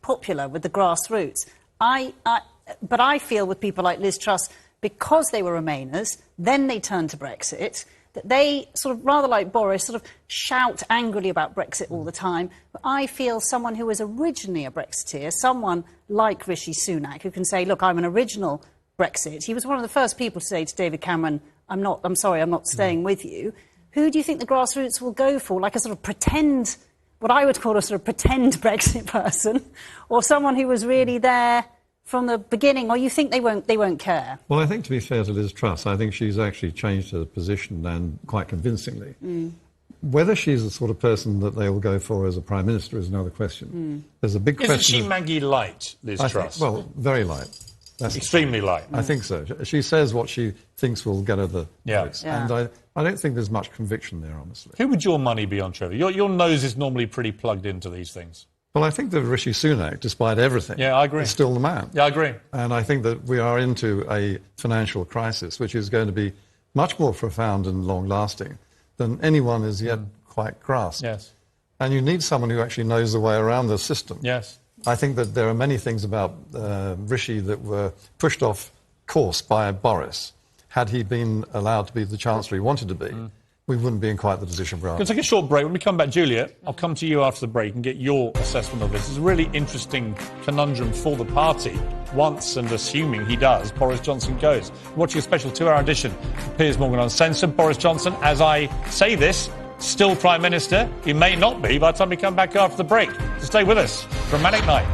popular with the grassroots. But I feel with people like Liz Truss, because they were Remainers, then they turned to Brexit, that they sort of, rather like Boris, sort of shout angrily about Brexit all the time. But I feel someone who was originally a Brexiteer, someone like Rishi Sunak, who can say, look, I'm an original Brexit. He was one of the first people to say to David Cameron, I'm sorry, I'm not staying with you. Who do you think the grassroots will go for? Like a sort of pretend, what I would call a sort of pretend Brexit person, or someone who was really there from the beginning, or you think they won't care? Well, I think, to be fair to Liz Truss, I think she's actually changed her position, and quite convincingly. Whether she's the sort of person that they will go for as a Prime Minister is another question. There's a big question. Isn't she Maggie Light, Liz Truss? Well, very light. That's extremely light. I think so. She says what she thinks will get her the votes. And I don't think there's much conviction there, honestly. Who would your money be on, Trevor? Your nose is normally pretty plugged into these things. Well, I think that Rishi Sunak, despite everything, I agree, is still the man. Yeah, I agree. And I think that we are into a financial crisis, which is going to be much more profound and long-lasting than anyone has yet quite grasped. Yes. And you need someone who actually knows the way around the system. Yes. I think that there are many things about Rishi that were pushed off course by Boris. Had he been allowed to be the Chancellor he wanted to be, we wouldn't be in quite the position we're in. We're going to take a short break. When we come back, Julia, I'll come to you after the break and get your assessment of this. It's a really interesting conundrum for the party. Once, and assuming he does, Boris Johnson goes. Watching a special 2-hour edition of Piers Morgan Uncensored. Boris Johnson, as I say this, still Prime Minister. He may not be by the time we come back after the break. So stay with us. Dramatic night.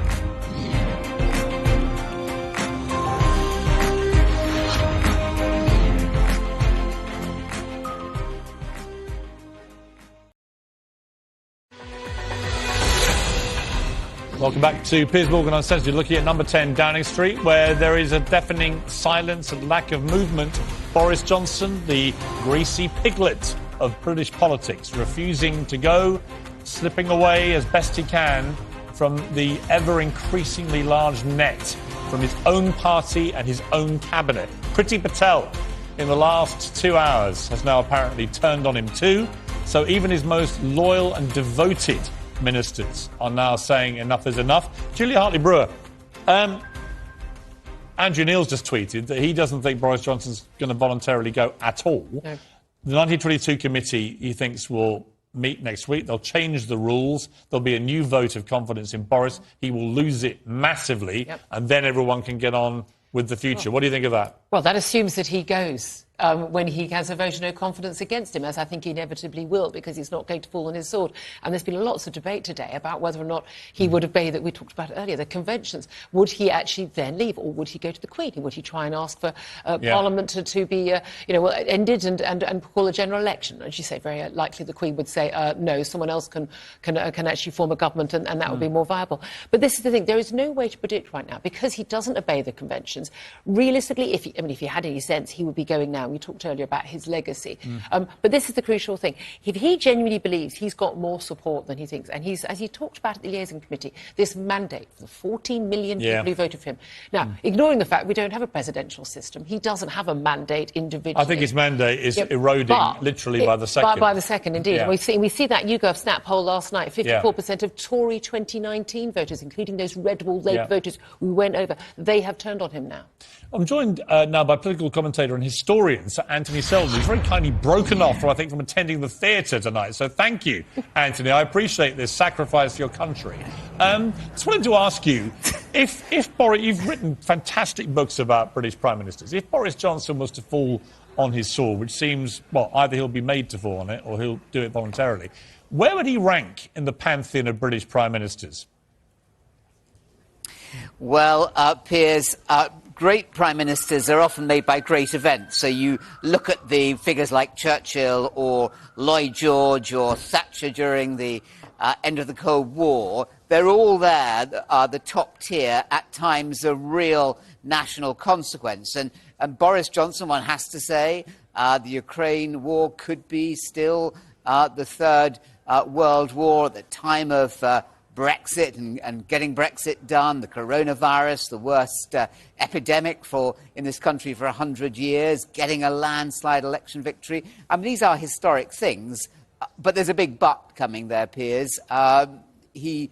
Welcome back to Piers Morgan Uncensored. You're looking at number 10 Downing Street, where there is a deafening silence and lack of movement. Boris Johnson, the greasy piglet of British politics, refusing to go, slipping away as best he can from the ever-increasingly large net from his own party and his own cabinet. Priti Patel, in the last 2 hours, has now apparently turned on him too. So even his most loyal and devoted ministers are now saying enough is enough. Julia Hartley-Brewer, Andrew Neil's just tweeted that he doesn't think Boris Johnson's going to voluntarily go at all. No. The 1922 committee, he thinks, will meet next week. They'll change the rules. There'll be a new vote of confidence in Boris. He will lose it massively, and then everyone can get on with the future. What do you think of that? Well, that assumes that he goes when he has a vote of no confidence against him, as I think he inevitably will, because he's not going to fall on his sword. And there's been lots of debate today about whether or not he would obey, that we talked about earlier, the conventions. Would he actually then leave, or would he go to the Queen? Would he try and ask for Parliament to be, ended and call a general election? As you say, very likely the Queen would say, no, someone else can actually form a government, and that would be more viable. But this is the thing, there is no way to predict right now, because he doesn't obey the conventions. Realistically, if he had any sense, he would be going now. We talked earlier about his legacy. But this is the crucial thing. If he genuinely believes he's got more support than he thinks, and he's, as he talked about at the liaison committee, this mandate for the 14 million people who voted for him. Now, ignoring the fact we don't have a presidential system, he doesn't have a mandate individually. I think his mandate is eroding literally by the second. By the second, indeed. Yeah. We see that YouGov Snap poll last night. 54% of Tory 2019 voters, including those red wall Labour voters we went over, they have turned on him now. I'm joined now by political commentator and historian Sir Anthony Selden, who's very kindly broken off, I think, from attending the theatre tonight. So thank you, Anthony. I appreciate this sacrifice for your country. Just wanted to ask you, if Boris, you've written fantastic books about British Prime Ministers. If Boris Johnson was to fall on his sword, which seems, well, either he'll be made to fall on it or he'll do it voluntarily, where would he rank in the pantheon of British Prime Ministers? Well, Piers, great prime ministers are often made by great events. So you look at the figures like Churchill or Lloyd George or Thatcher during the end of the Cold War. They're all there, the top tier, at times of real national consequence. And Boris Johnson, one has to say, the Ukraine war could be still the third World War at the time of Brexit and getting Brexit done, the coronavirus, the worst epidemic in this country for 100 years, getting a landslide election victory. I mean, these are historic things, but there's a big but coming there, Piers. Those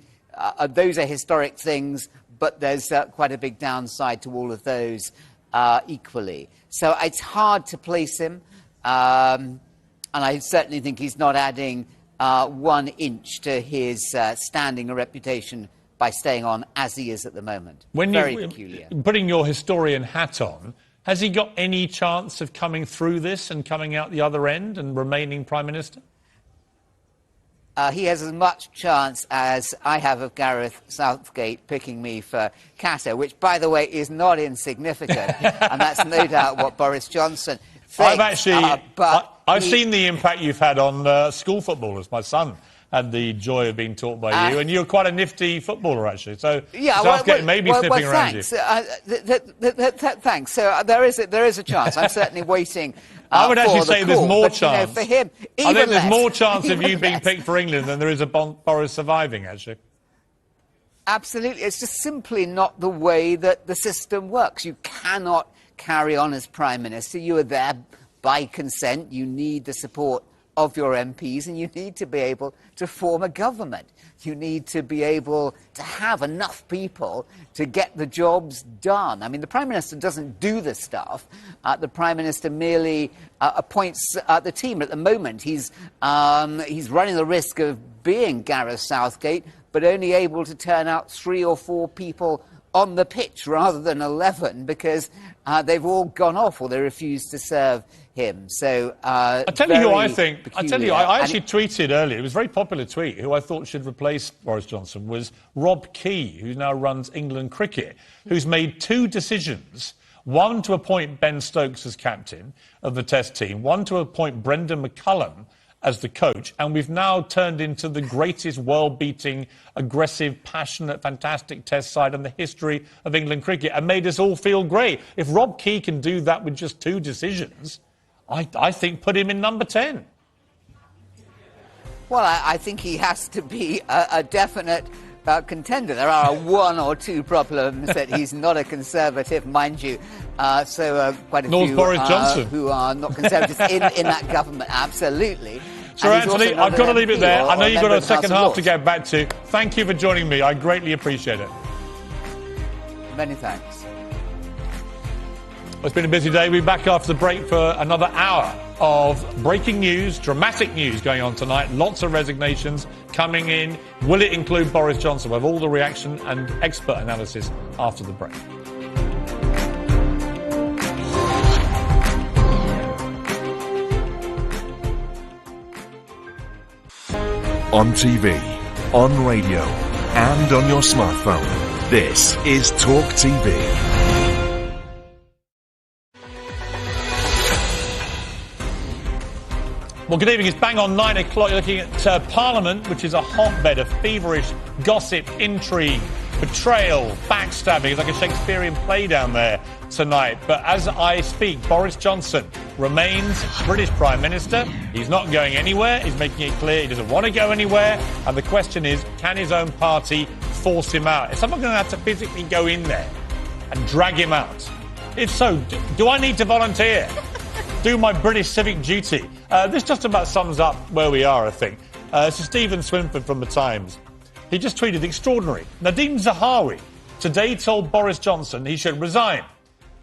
are historic things, but there's quite a big downside to all of those equally. So it's hard to place him, and I certainly think he's not adding 1 inch to his standing or reputation by staying on as he is at the moment. Very peculiar. Putting your historian hat on, has he got any chance of coming through this and coming out the other end and remaining Prime Minister? He has as much chance as I have of Gareth Southgate picking me for Qatar, which, by the way, is not insignificant. And that's no doubt what Boris Johnson thinks. I've seen the impact you've had on school footballers. My son had the joy of being taught by you, and you're quite a nifty footballer, actually. So Southgate may be sniffing around you. Thanks. So there is a chance. I'm certainly waiting. I would actually say there's more chance. For him, I think there's more chance of you being picked for England than there is of Boris surviving, actually. Absolutely. It's just simply not the way that the system works. You cannot carry on as Prime Minister. You are there by consent. You need the support of your MPs, and you need to be able to form a government. You need to be able to have enough people to get the jobs done. I mean, the Prime Minister doesn't do the stuff. The Prime Minister merely appoints the team. At the moment, he's running the risk of being Gareth Southgate, but only able to turn out 3 or 4 people on the pitch rather than 11 because they've all gone off or they refuse to serve him. So I tell you who I think. I tell you, I actually tweeted earlier. It was a very popular tweet. Who I thought should replace Boris Johnson was Rob Key, who now runs England Cricket, who's made 2 decisions. One to appoint Ben Stokes as captain of the Test team. One to appoint Brendan McCullum as the coach, and we've now turned into the greatest world-beating, aggressive, passionate, fantastic Test side in the history of England cricket, and made us all feel great. If Rob Key can do that with just 2 decisions, I think put him in number 10. Well, I think he has to be a definite contender. There are 1 or 2 problems that he's not a Conservative, mind you. Quite a few Boris Johnson. Who are not Conservatives in that government, absolutely. Sir Anthony, I've got to leave it there. I know you've got a second half to get back to. Thank you for joining me. I greatly appreciate it. Many thanks. It's been a busy day. We'll be back after the break for another hour of breaking news, dramatic news going on tonight. Lots of resignations coming in. Will it include Boris Johnson? We'll have all the reaction and expert analysis after the break. On TV, on radio, and on your smartphone. This is Talk TV. Well, good evening. It's bang on 9 o'clock. You're looking at Parliament, which is a hotbed of feverish gossip, intrigue, betrayal, backstabbing. It's like a Shakespearean play down there tonight. But as I speak, Boris Johnson remains British Prime Minister. He's not going anywhere. He's making it clear he doesn't want to go anywhere. And the question is, can his own party force him out? Is someone going to have to physically go in there and drag him out? If so, do I need to volunteer? Do my British civic duty? This just about sums up where we are, I think. This is Stephen Swinford from The Times. He just tweeted, extraordinary. Nadeem Zahawi today told Boris Johnson he should resign.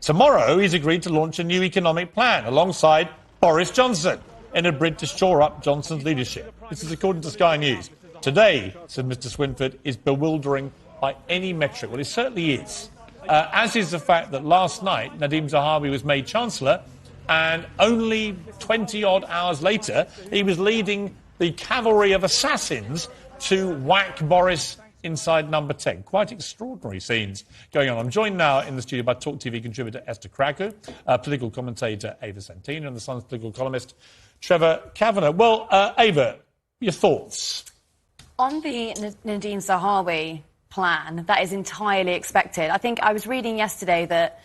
Tomorrow, he's agreed to launch a new economic plan alongside Boris Johnson in a bid to shore up Johnson's leadership. This is according to Sky News. Today, said Mr. Swinford, is bewildering by any metric. Well, it certainly is. As is the fact that last night, Nadeem Zahawi was made Chancellor, and only 20-odd hours later, he was leading the cavalry of assassins to whack Boris inside number 10. Quite extraordinary scenes going on. I'm joined now in the studio by Talk TV contributor Esther Krakow, political commentator Ava Santina, and The Sun's political columnist Trevor Kavanagh. Well, Ava, your thoughts? On the Nadine Zahawi plan, that is entirely expected. I think I was reading yesterday that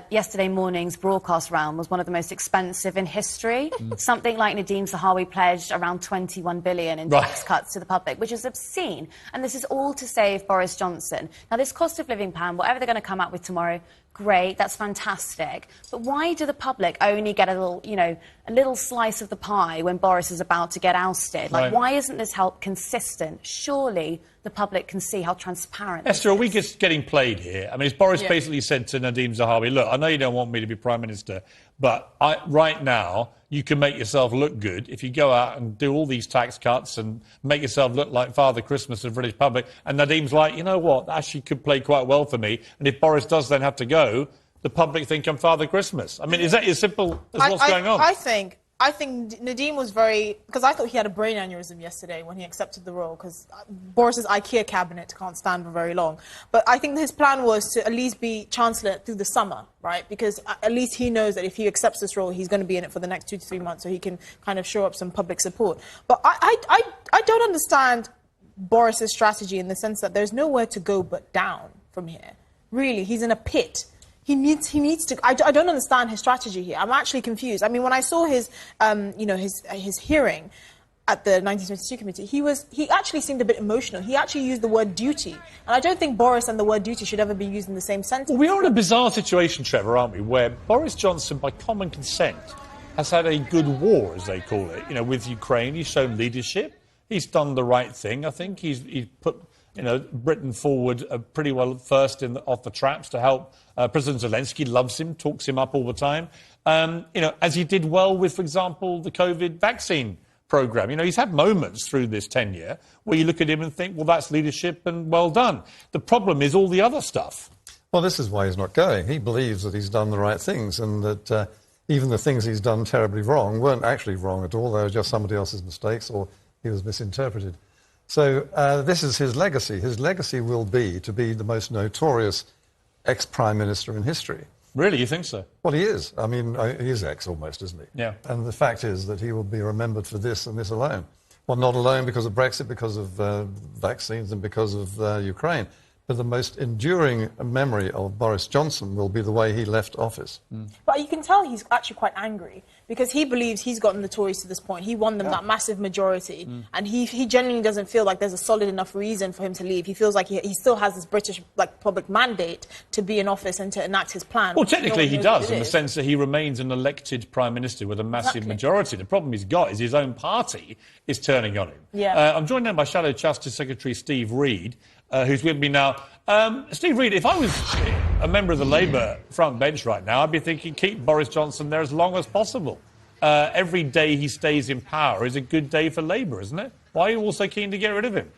yesterday morning's broadcast round was one of the most expensive in history. Something like Nadine Zahawi pledged around 21 billion in tax cuts to the public, which is obscene. And this is all to save Boris Johnson. Now, this cost of living plan, whatever they're going to come out with tomorrow, great, that's fantastic. But why do the public only get a little, you know, a little slice of the pie when Boris is about to get ousted? Like, why isn't this help consistent? Surely the public can see how transparent. Esther, are we just getting played here? I mean, Boris basically said to Nadine Zahawi, look, I know you don't want me to be Prime Minister, but right now you can make yourself look good if you go out and do all these tax cuts and make yourself look like Father Christmas to the British public. And Nadine's like, you know what, that actually could play quite well for me. And if Boris does then have to go, the public think I'm Father Christmas. I mean, is that as simple as what's going on? I think Nadine was very... Because I thought he had a brain aneurysm yesterday when he accepted the role, because Boris's IKEA cabinet can't stand for very long. But I think his plan was to at least be Chancellor through the summer, right? Because at least he knows that if he accepts this role, he's going to be in it for the next 2 to 3 months, so he can kind of show up some public support. But I don't understand Boris's strategy in the sense that there's nowhere to go but down from here. Really, he's in a pit. He needs to. I don't understand his strategy here. I'm actually confused. I mean, when I saw his, his hearing at the 1922 committee, he actually seemed a bit emotional. He actually used the word duty, and I don't think Boris and the word duty should ever be used in the same sentence. Well, we are in a bizarre situation, Trevor, aren't we, where Boris Johnson, by common consent, has had a good war, as they call it. You know, with Ukraine, he's shown leadership. He's done the right thing. I think he's put, you know, Britain forward pretty well first off the traps to help. President Zelensky loves him, talks him up all the time. You know, as he did well with, for example, the COVID vaccine programme. You know, he's had moments through this tenure where you look at him and think, well, that's leadership and well done. The problem is all the other stuff. Well, this is why he's not going. He believes that he's done the right things and that even the things he's done terribly wrong weren't actually wrong at all. They were just somebody else's mistakes or he was misinterpreted. So this is his legacy. His legacy will be to be the most notorious ex-prime minister in history. Really? You think so? Well, he is. I mean, he is ex almost, isn't he? Yeah. And the fact is that he will be remembered for this and this alone. Well, not alone because of Brexit, because of vaccines and because of Ukraine. But the most enduring memory of Boris Johnson will be the way he left office. But you can tell he's actually quite angry because he believes he's gotten the Tories to this point. He won them that massive majority, and he genuinely doesn't feel like there's a solid enough reason for him to leave. He feels like he still has this British public mandate to be in office and to enact his plan. Well, technically he does, in the sense that he remains an elected Prime Minister with a massive majority. The problem he's got is his own party is turning on him. Yeah. I'm joined now by Shadow Justice Secretary Steve Reid, who's with me now. Steve Reid, if I was a member of the Labour front bench right now, I'd be thinking keep Boris Johnson there as long as possible. Every day he stays in power is a good day for Labour, isn't it? Why are you all so keen to get rid of him?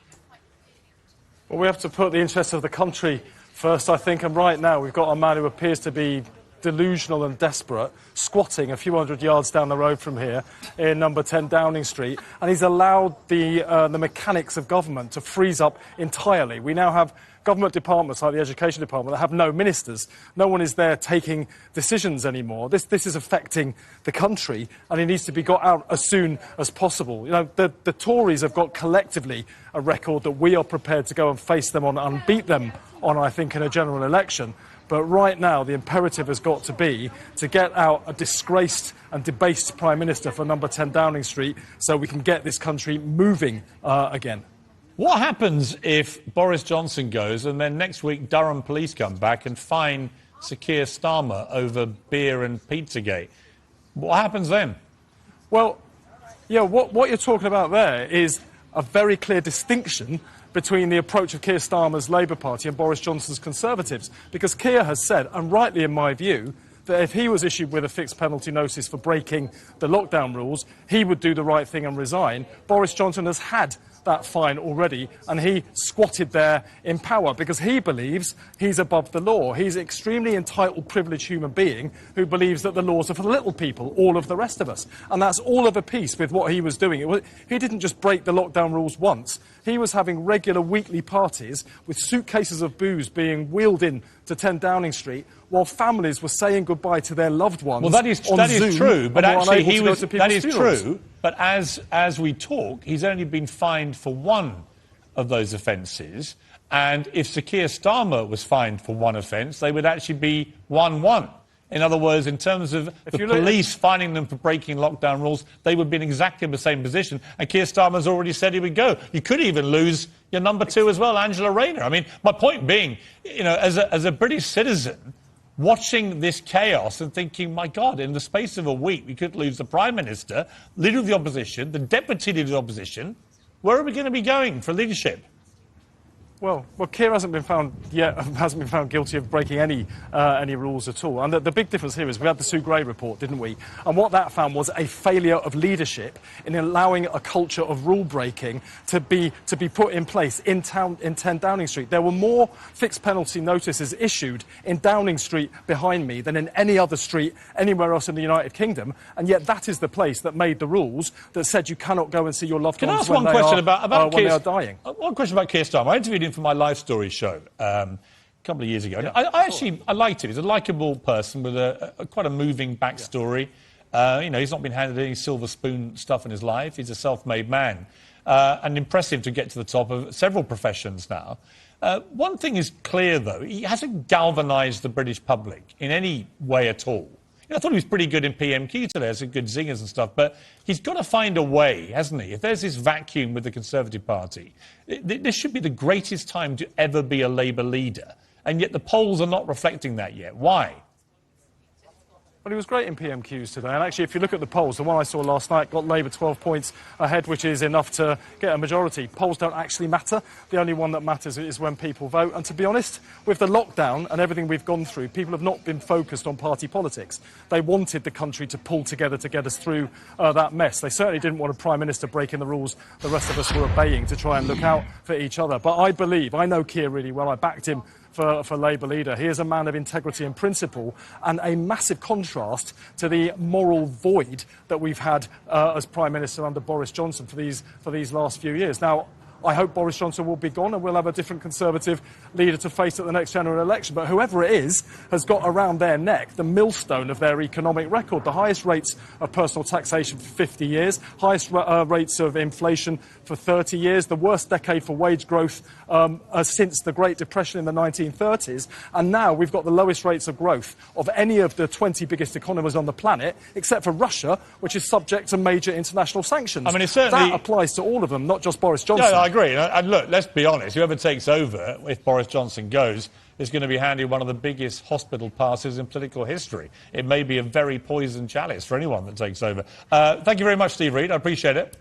Well, we have to put the interests of the country first, I think, and right now we've got a man who appears to be delusional and desperate, squatting a few hundred yards down the road from here in number 10 Downing Street, and he's allowed the mechanics of government to freeze up entirely. We now have government departments like the Education Department that have no ministers. No one is there taking decisions anymore. This is affecting the country, and it needs to be got out as soon as possible. You know, the Tories have got collectively a record that we are prepared to go and face them on and beat them on, I think, in a general election. But right now, the imperative has got to be to get out a disgraced and debased Prime Minister for number 10 Downing Street so we can get this country moving again. What happens if Boris Johnson goes and then next week Durham police come back and fine Sir Keir Starmer over beer and Pizzagate? What happens then? Well, yeah, what you're talking about there is a very clear distinction between the approach of Keir Starmer's Labour Party and Boris Johnson's Conservatives. Because Keir has said, and rightly in my view, that if he was issued with a fixed penalty notice for breaking the lockdown rules, he would do the right thing and resign. Boris Johnson has had that fine already, and he squatted there in power because he believes he's above the law. He's an extremely entitled, privileged human being who believes that the laws are for the little people, all of the rest of us. And that's all of a piece with what he was doing. He didn't just break the lockdown rules once. He was having regular weekly parties with suitcases of booze being wheeled in to 10 Downing Street while families were saying goodbye to their loved ones. Well, that is true, but actually that is true. But as we talk, he's only been fined for one of those offences. And if Sir Keir Starmer was fined for one offence, they would actually be 1-1. In other words, in terms of the police fining them for breaking lockdown rules, they would be in exactly the same position. And Keir Starmer's already said he would go. You could even lose your number 2 as well, Angela Rayner. I mean, my point being, you know, as a British citizen, watching this chaos and thinking, my God, in the space of a week, we could lose the Prime Minister, Leader of the Opposition, the Deputy Leader of the Opposition. Where are we going to be going for leadership? Well, Keir hasn't been found guilty of breaking any rules at all. And the big difference here is we had the Sue Gray report, didn't we? And what that found was a failure of leadership in allowing a culture of rule breaking to be put in place in 10 Downing Street. There were more fixed penalty notices issued in Downing Street behind me than in any other street anywhere else in the United Kingdom. And yet that is the place that made the rules that said you cannot go and see your loved ones when they are dying. One question about Keir Starmer. I interviewed him for my Life Story show a couple of years ago. Yeah, I liked him. He's a likeable person with quite a moving backstory. Yeah. You know, he's not been handed any silver spoon stuff in his life. He's a self-made man. And impressive to get to the top of several professions now. One thing is clear, though. He hasn't galvanised the British public in any way at all. I thought he was pretty good in PMQ today, some good zingers and stuff, but he's got to find a way, hasn't he? If there's this vacuum with the Conservative Party, this should be the greatest time to ever be a Labour leader, and yet the polls are not reflecting that yet. Why? Well, he was great in PMQs today, and actually, if you look at the polls, the one I saw last night got Labour 12 points ahead, which is enough to get a majority. Polls don't actually matter. The only one that matters is when people vote. And to be honest, with the lockdown and everything we've gone through, people have not been focused on party politics. They wanted the country to pull together to get us through that mess. They certainly didn't want a Prime Minister breaking the rules the rest of us were obeying to try and look out for each other. But I know Keir really well. I backed him for Labour leader. He is a man of integrity and principle, and a massive contrast to the moral void that we've had as Prime Minister under Boris Johnson for these last few years. Now, I hope Boris Johnson will be gone and we'll have a different Conservative leader to face at the next general election. But whoever it is has got around their neck the millstone of their economic record. The highest rates of personal taxation for 50 years, highest rates of inflation for 30 years, the worst decade for wage growth since the Great Depression in the 1930s. And now we've got the lowest rates of growth of any of the 20 biggest economies on the planet, except for Russia, which is subject to major international sanctions. I mean, that applies to all of them, not just Boris Johnson. Yeah, I agree. And look, let's be honest, whoever takes over, if Boris Johnson goes, is going to be handed one of the biggest hospital passes in political history. It may be a very poisoned chalice for anyone that takes over. Thank you very much, Steve Reid. I appreciate it.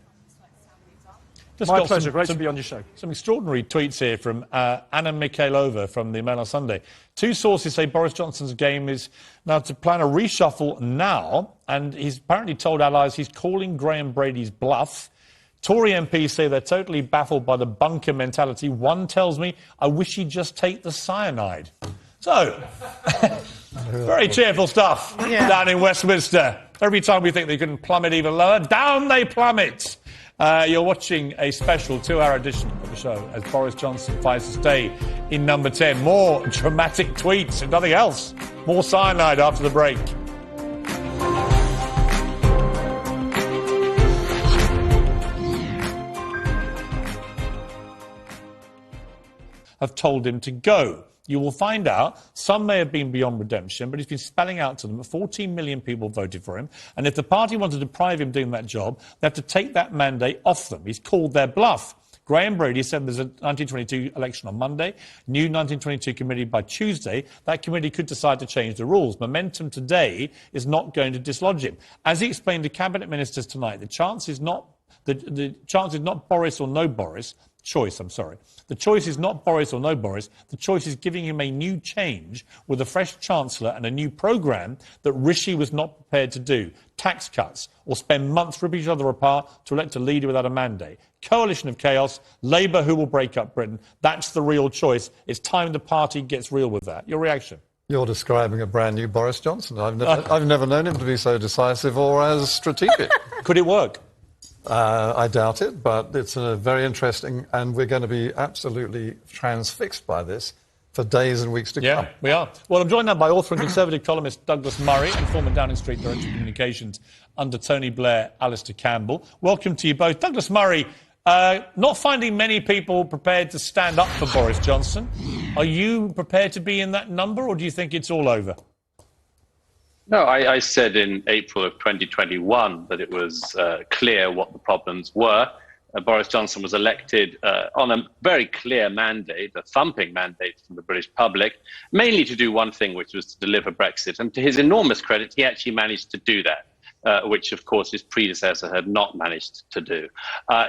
My pleasure. Great to be on your show. Some extraordinary tweets here from Anna Mikhailova from the Mail on Sunday. 2 sources say Boris Johnson's game is now to plan a reshuffle now, and he's apparently told allies he's calling Graham Brady's bluff. Tory MPs say they're totally baffled by the bunker mentality. One tells me, I wish he'd just take the cyanide. So, very cheerful stuff down in Westminster. Every time we think they can plummet even lower, down they plummet. You're watching a special 2-hour edition of the show as Boris Johnson fights to stay in number 10. More dramatic tweets and nothing else. More cyanide after the break. Have told him to go. You will find out some may have been beyond redemption, but he's been spelling out to them that 14 million people voted for him, and if the party wanted to deprive him doing that job, they have to take that mandate off them. He's called their bluff. Graham Brady said there's a 1922 election on Monday, new 1922 committee by Tuesday. That committee could decide to change the rules. Momentum today is not going to dislodge him. As he explained to cabinet ministers tonight, the chance is not Boris or no Boris. The choice is not Boris or no Boris. The choice is giving him a new change with a fresh Chancellor and a new programme that Rishi was not prepared to do. Tax cuts, or spend months ripping each other apart to elect a leader without a mandate. Coalition of chaos, Labour who will break up Britain. That's the real choice. It's time the party gets real with that. Your reaction? You're describing a brand new Boris Johnson. I've never known him to be so decisive or as strategic. Could it work? I doubt it, but it's very interesting, and we're going to be absolutely transfixed by this for days and weeks to come. Yeah, we are. Well, I'm joined now by author and Conservative columnist Douglas Murray and former Downing Street Director of Communications under Tony Blair, Alistair Campbell. Welcome to you both. Douglas Murray, Not finding many people prepared to stand up for Boris Johnson. Are you prepared to be in that number, or do you think it's all over? No, I said in April of 2021 that it was clear what the problems were. Boris Johnson was elected on a very clear mandate, a thumping mandate from the British public, mainly to do one thing, which was to deliver Brexit. And to his enormous credit, he actually managed to do that, which, of course, his predecessor had not managed to do.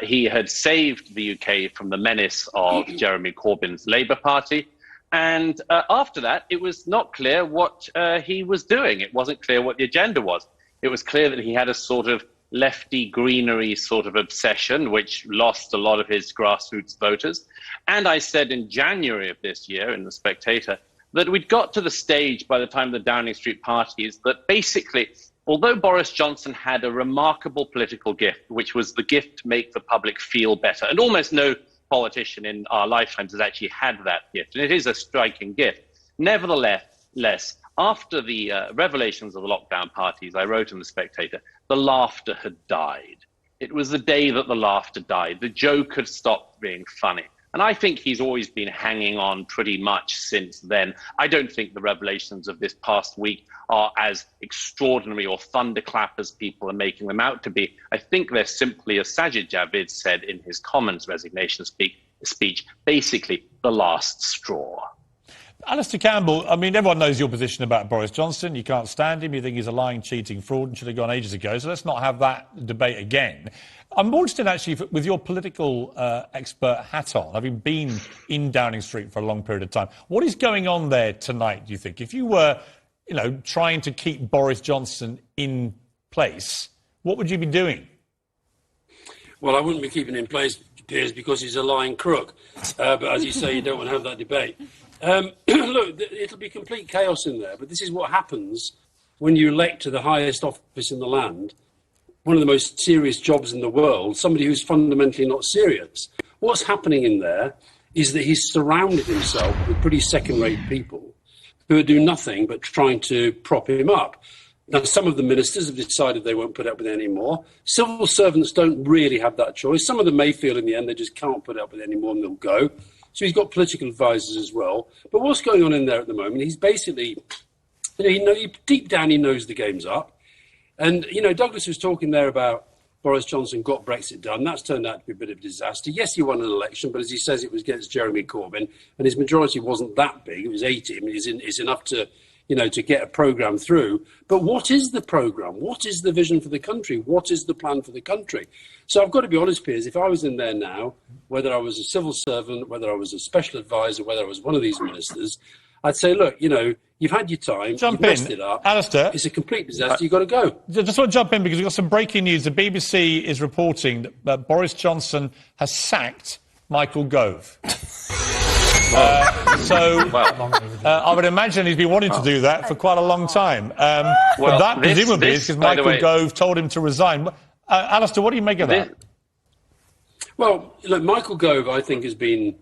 He had saved the UK from the menace of Jeremy Corbyn's Labour Party. And after that, it was not clear what he was doing. It wasn't clear what the agenda was. It was clear that he had a sort of lefty greenery sort of obsession, which lost a lot of his grassroots voters. And I said in January of this year in The Spectator that we'd got to the stage by the time of the Downing Street parties that basically, although Boris Johnson had a remarkable political gift, which was the gift to make the public feel better, and almost no politician in our lifetimes has actually had that gift, and it is a striking gift. Nevertheless, after the revelations of the lockdown parties, I wrote in The Spectator, the laughter had died. It was the day that the laughter died. The joke had stopped being funny. And I think he's always been hanging on pretty much since then. I don't think the revelations of this past week are as extraordinary or thunderclap as people are making them out to be. I think they're simply, as Sajid Javid said in his Commons resignation speech, basically the last straw. Alistair Campbell, I mean, everyone knows your position about Boris Johnson. You can't stand him. You think he's a lying, cheating fraud and should have gone ages ago. So let's not have that debate again. I'm more interested, actually, with your political expert hat on, having been in Downing Street for a long period of time. What is going on there tonight, do you think? If you were, trying to keep Boris Johnson in place, what would you be doing? Well, I wouldn't be keeping him in place, Piers, because he's a lying crook. But as you say, you don't want to have that debate. Look, it'll be complete chaos in there, but this is what happens when you elect to the highest office in the land, one of the most serious jobs in the world, somebody who's fundamentally not serious. What's happening in there is that he's surrounded himself with pretty second-rate people who do nothing but trying to prop him up. Now, some of the ministers have decided they won't put up with it anymore. Civil servants don't really have that choice. Some of them may feel in the end they just can't put up with it anymore and they'll go. So he's got political advisors as well. But what's going on in there at the moment, he's basically, deep down he knows the game's up. And, Douglas was talking there about Boris Johnson got Brexit done. That's turned out to be a bit of a disaster. Yes, he won an election, but as he says, it was against Jeremy Corbyn. And his majority wasn't that big. It was 80. I mean, it's enough to get a programme through. But what is the programme? What is the vision for the country? What is the plan for the country? So I've got to be honest, Piers, if I was in there now, whether I was a civil servant, whether I was a special advisor, whether I was one of these ministers, I'd say, look, you've had your time, you've messed it up. Alistair, it's a complete disaster, you've got to go. Just want to jump in because we've got some breaking news. The BBC is reporting that Boris Johnson has sacked Michael Gove. I would imagine he's been wanting to do that for quite a long time. But that presumably is because Michael Gove told him to resign. Alistair, what do you make of that? Well, look, Michael Gove, I think, has been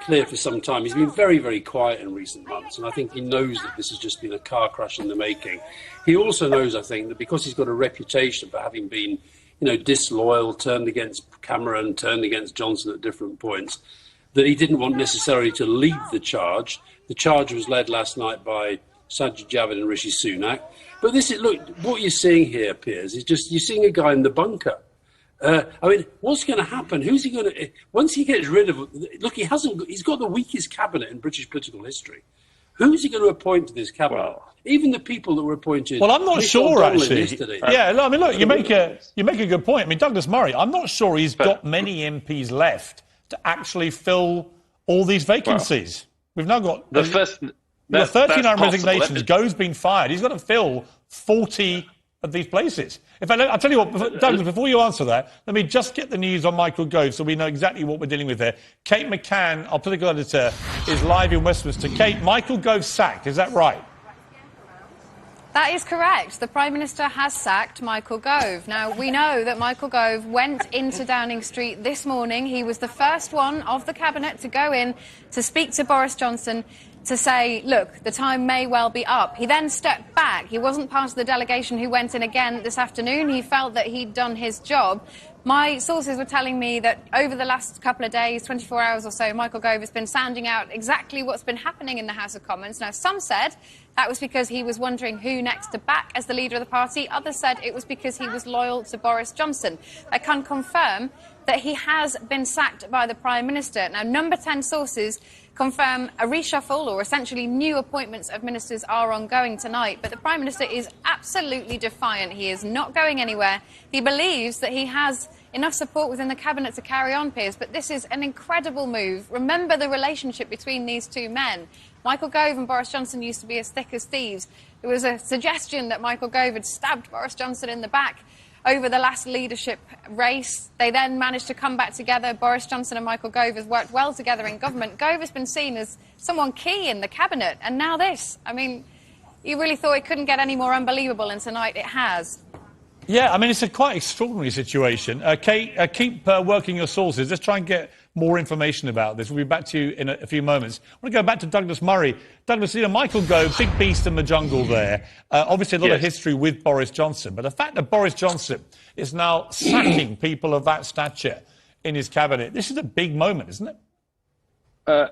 clear for some time. He's been very, very quiet in recent months, and I think he knows that this has just been a car crash in the making. He also knows, I think, that because he's got a reputation for having been, disloyal, turned against Cameron, turned against Johnson at different points, that he didn't want necessarily to lead the charge. The charge was led last night by Sajid Javid and Rishi Sunak. But what you're seeing here, Piers, is just you're seeing a guy in the bunker. What's going to happen? Who's he going to... Once he gets rid of... Look, he's got the weakest cabinet in British political history. Who's he going to appoint to this cabinet? Well, even the people that were appointed... Well, I'm not sure, actually. Yesterday. You make a good point. I mean, Douglas Murray, I'm not sure he's got many MPs left to actually fill all these vacancies. We've now got... There are 39 resignations. Gove's been fired. He's got to fill 40 of these places. In fact, I'll tell you what, Douglas, before you answer that, let me just get the news on Michael Gove so we know exactly what we're dealing with here. Kate McCann, our political editor, is live in Westminster. Kate, Michael Gove sacked, is that right? That is correct. The Prime Minister has sacked Michael Gove. Now, we know that Michael Gove went into Downing Street this morning. He was the first one of the Cabinet to go in to speak to Boris Johnson to say, look, the time may well be up. He then stepped back. He wasn't part of the delegation who went in again this afternoon. He felt that he'd done his job. My sources were telling me that over the last couple of days, 24 hours or so, Michael Gove has been sounding out exactly what's been happening in the House of Commons. Now, some said that was because he was wondering who next to back as the leader of the party. Others said it was because he was loyal to Boris Johnson. I can confirm that he has been sacked by the Prime Minister. Now, number 10 sources confirm a reshuffle or essentially new appointments of ministers are ongoing tonight. But the Prime Minister is absolutely defiant. He is not going anywhere. He believes that he has enough support within the Cabinet to carry on, Piers. But this is an incredible move. Remember the relationship between these two men. Michael Gove and Boris Johnson used to be as thick as thieves. There was a suggestion that Michael Gove had stabbed Boris Johnson in the back over the last leadership race. They then managed to come back together. Boris Johnson and Michael Gove have worked well together in government. Gove has been seen as someone key in the Cabinet. And now this. I mean, you really thought it couldn't get any more unbelievable, and tonight it has. Yeah, I mean, it's a quite extraordinary situation. Kate, keep working your sources. Let's try and get more information about this. We'll be back to you in a few moments. I want to go back to Douglas Murray. Douglas, you know, Michael Gove, big beast in the jungle there. Obviously a lot of history with Boris Johnson. But the fact that Boris Johnson is now sacking people of that stature in his cabinet, this is a big moment, isn't it?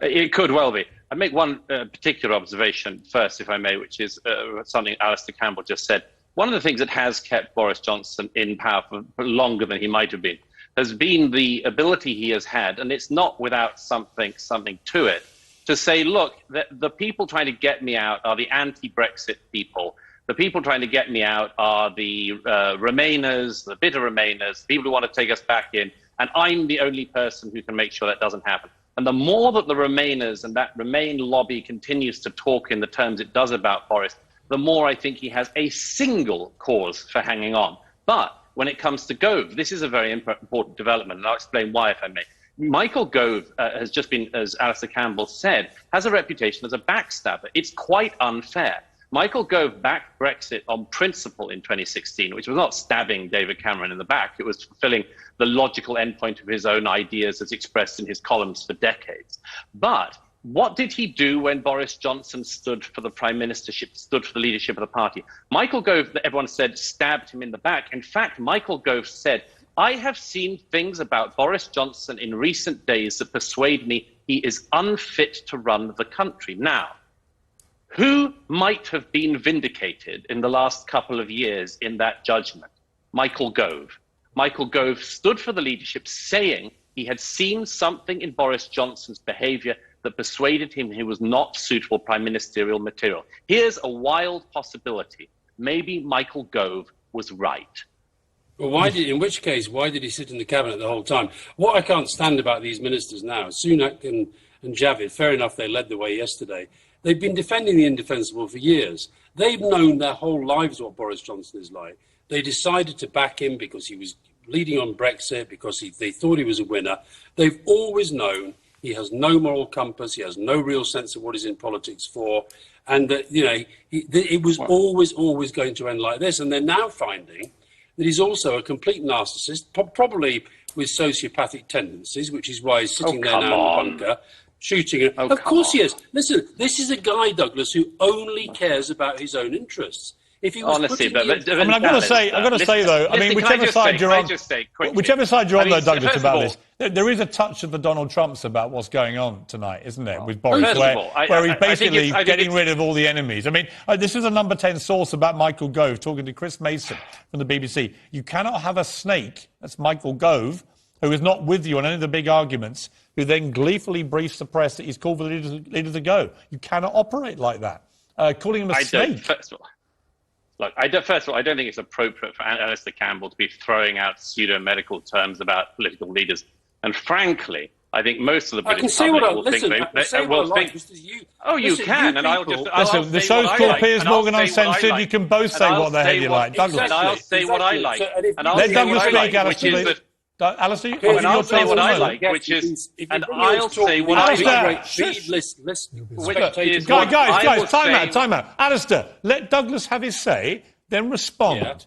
It could well be. I'd make one particular observation first, if I may, which is something Alistair Campbell just said. One of the things that has kept Boris Johnson in power for longer than he might have been has been the ability he has had, and it's not without something to it, to say, look, the people trying to get me out are the anti-Brexit people. The people trying to get me out are the Remainers, the bitter Remainers, the people who want to take us back in, and I'm the only person who can make sure that doesn't happen. And the more that the Remainers and that Remain lobby continues to talk in the terms it does about Boris, the more I think he has a single cause for hanging on. But when it comes to Gove, this is a very important development, and I'll explain why, if I may. Michael Gove has just been, as Alistair Campbell said, has a reputation as a backstabber. It's quite unfair. Michael Gove backed Brexit on principle in 2016, which was not stabbing David Cameron in the back. It was fulfilling the logical endpoint of his own ideas as expressed in his columns for decades. But what did he do when Boris Johnson stood for the prime ministership, stood for the leadership of the party? Michael Gove, everyone said, stabbed him in the back. In fact, Michael Gove said, I have seen things about Boris Johnson in recent days that persuade me he is unfit to run the country. Now, who might have been vindicated in the last couple of years in that judgment? Michael Gove. Michael Gove stood for the leadership, saying he had seen something in Boris Johnson's behaviour that persuaded him he was not suitable prime ministerial material. Here's a wild possibility. Maybe Michael Gove was right. Well, in which case, why did he sit in the cabinet the whole time? What I can't stand about these ministers now, Sunak and Javid, fair enough, they led the way yesterday. They've been defending the indefensible for years. They've known their whole lives what Boris Johnson is like. They decided to back him because he was leading on Brexit, because they thought he was a winner. They've always known he has no moral compass. He has no real sense of what he's in politics for. And that, it was always going to end like this. And they're now finding that he's also a complete narcissist, probably with sociopathic tendencies, which is why he's sitting there now in the bunker, shooting. Of course he is. Listen, this is a guy, Douglas, who only cares about his own interests. If he was honestly, I mean, I've got to say though, I mean, whichever side you're on, though, Douglas, about this, there is a touch of the Donald Trumps about what's going on tonight, isn't there, with Boris, where he's basically getting rid of all the enemies. I mean, this is a number 10 source about Michael Gove talking to Chris Mason from the BBC. You cannot have a snake, that's Michael Gove, who is not with you on any of the big arguments, who then gleefully briefs the press that he's called for the leader to go. You cannot operate like that. Calling him a snake. Look, first of all, I don't think it's appropriate for Alistair Campbell to be throwing out pseudo-medical terms about political leaders. And frankly, I think most of the British public will think... Oh, you can, and I'll just... Listen, the show's called Piers Morgan Uncensored. You can both say what the hell you like. Douglas. And I'll say what I like. Let Douglas speak, Alistair. Alistair, and I'll say what I like, which is... And I'll say what I like. Guys, time out. Alistair, let Douglas have his say, then respond. Yeah.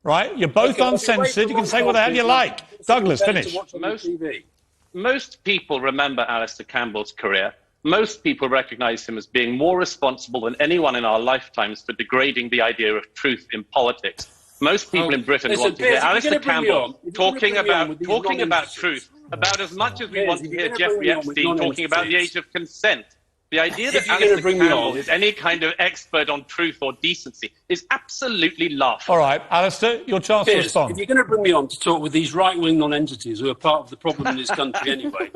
Right? You're both uncensored. You can say what the hell you like. Douglas, finish. Most people remember Alistair Campbell's career most people recognise him as being more responsible than anyone in our lifetimes for degrading the idea of truth in politics. Most people in Britain want to hear Alistair Campbell talking about truth about as much as we want to hear Jeffrey Epstein talking about the age of consent. The idea that Alistair Campbell is any kind of expert on truth or decency is absolutely laughable. All right, Alistair, your chance to respond. If you're going to bring me on to talk with these right-wing non-entities who are part of the problem in this country anyway,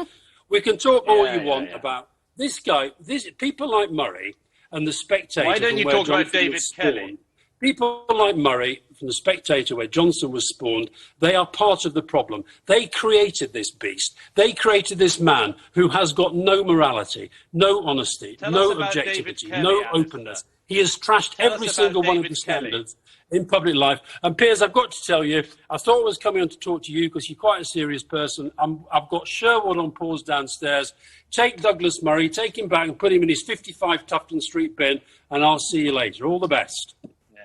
we can talk all you want about this guy, people like Murray and the Spectator. Why don't you talk about David Kelly? People like Murray from the Spectator, where Johnson was spawned, they are part of the problem. They created this beast. They created this man who has got no morality, no honesty, no objectivity, no openness. He has trashed every single one of the standards in public life. And Piers, I've got to tell you, I thought I was coming on to talk to you because you're quite a serious person. I've got Sherwood on pause downstairs. Take Douglas Murray, take him back and put him in his 55 Tufton Street bin, and I'll see you later. All the best.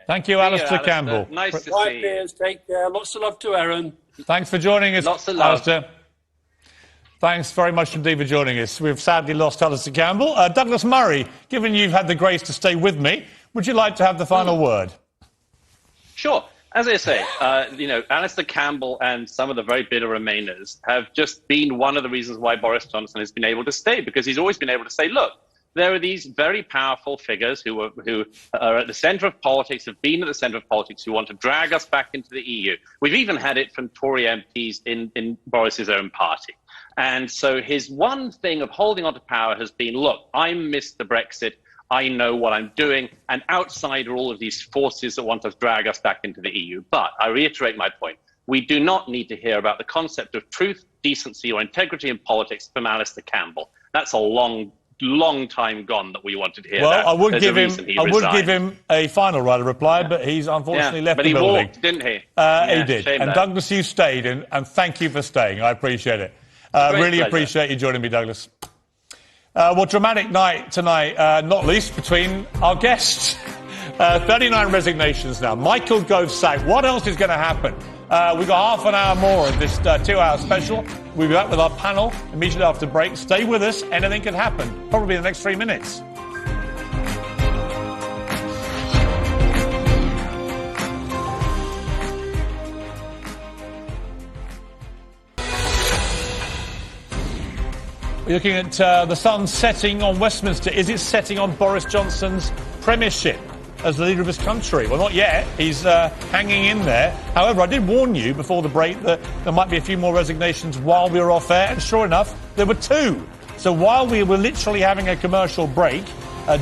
Thank you, Alistair Campbell. Nice to Bye, see you. Piers. Take care. Lots of love to Erin. Thanks for joining us, Lots of love. Alistair. Thanks very much indeed for joining us. We've sadly lost Alistair Campbell. Douglas Murray, given you've had the grace to stay with me, would you like to have the final word? Sure. As I say, Alistair Campbell and some of the very bitter Remainers have just been one of the reasons why Boris Johnson has been able to stay, because he's always been able to say, look, there are these very powerful figures who are at the centre of politics, have been at the centre of politics, who want to drag us back into the EU. We've even had it from Tory MPs in Boris's own party. And so his one thing of holding on to power has been, look, I'm Mr. Brexit. I know what I'm doing. And outside are all of these forces that want to drag us back into the EU. But I reiterate my point. We do not need to hear about the concept of truth, decency or integrity in politics from Alistair Campbell. That's a long time gone that we wanted to hear that. I would give him a final right of reply, but he's unfortunately left the building. But he walked, didn't he? He did. And Douglas, you stayed, and thank you for staying. I appreciate it. Really appreciate you joining me, Douglas. Well, dramatic night tonight, not least between our guests. 39 resignations now. Michael Gove sacked. What else is going to happen? We've got half an hour more of this 2-hour special. We'll be back with our panel immediately after break. Stay with us. Anything could happen. Probably in the next 3 minutes. We're looking at the sun setting on Westminster. Is it setting on Boris Johnson's premiership as the leader of his country? Well, not yet. He's hanging in there. However, I did warn you before the break that there might be a few more resignations while we were off air, and sure enough, there were 2. So while we were literally having a commercial break,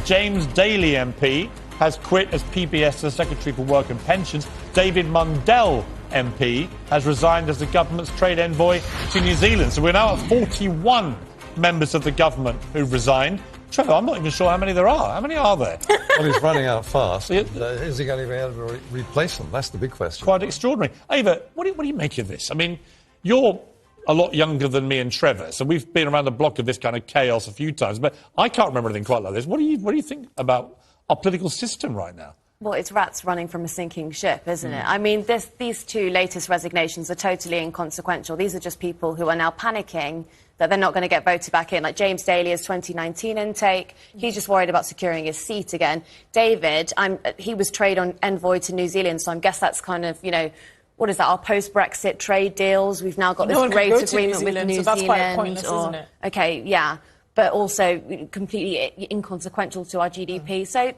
James Daly MP has quit as PBS, the Secretary for Work and Pensions. David Mundell MP has resigned as the government's trade envoy to New Zealand. So we're now at 41 members of the government who've resigned. Trevor, I'm not even sure how many there are. How many are there? Well, he's running out fast. Is he going to be able to replace them? That's the big question. Quite extraordinary. Ava, what do you make of this? I mean, you're a lot younger than me and Trevor, so we've been around the block of this kind of chaos a few times, but I can't remember anything quite like this. What do you think about our political system right now? Well, it's rats running from a sinking ship, isn't it? I mean, these 2 latest resignations are totally inconsequential. These are just people who are now panicking that they're not going to get voted back in. Like James Daly, his 2019 intake, he's just worried about securing his seat again. David, he was trade envoy to New Zealand, so I guess that's kind of, what is that, our post-Brexit trade deals? We've now got this great agreement with New Zealand. That's quite pointless, isn't it? OK, yeah. But also completely inconsequential to our GDP. So,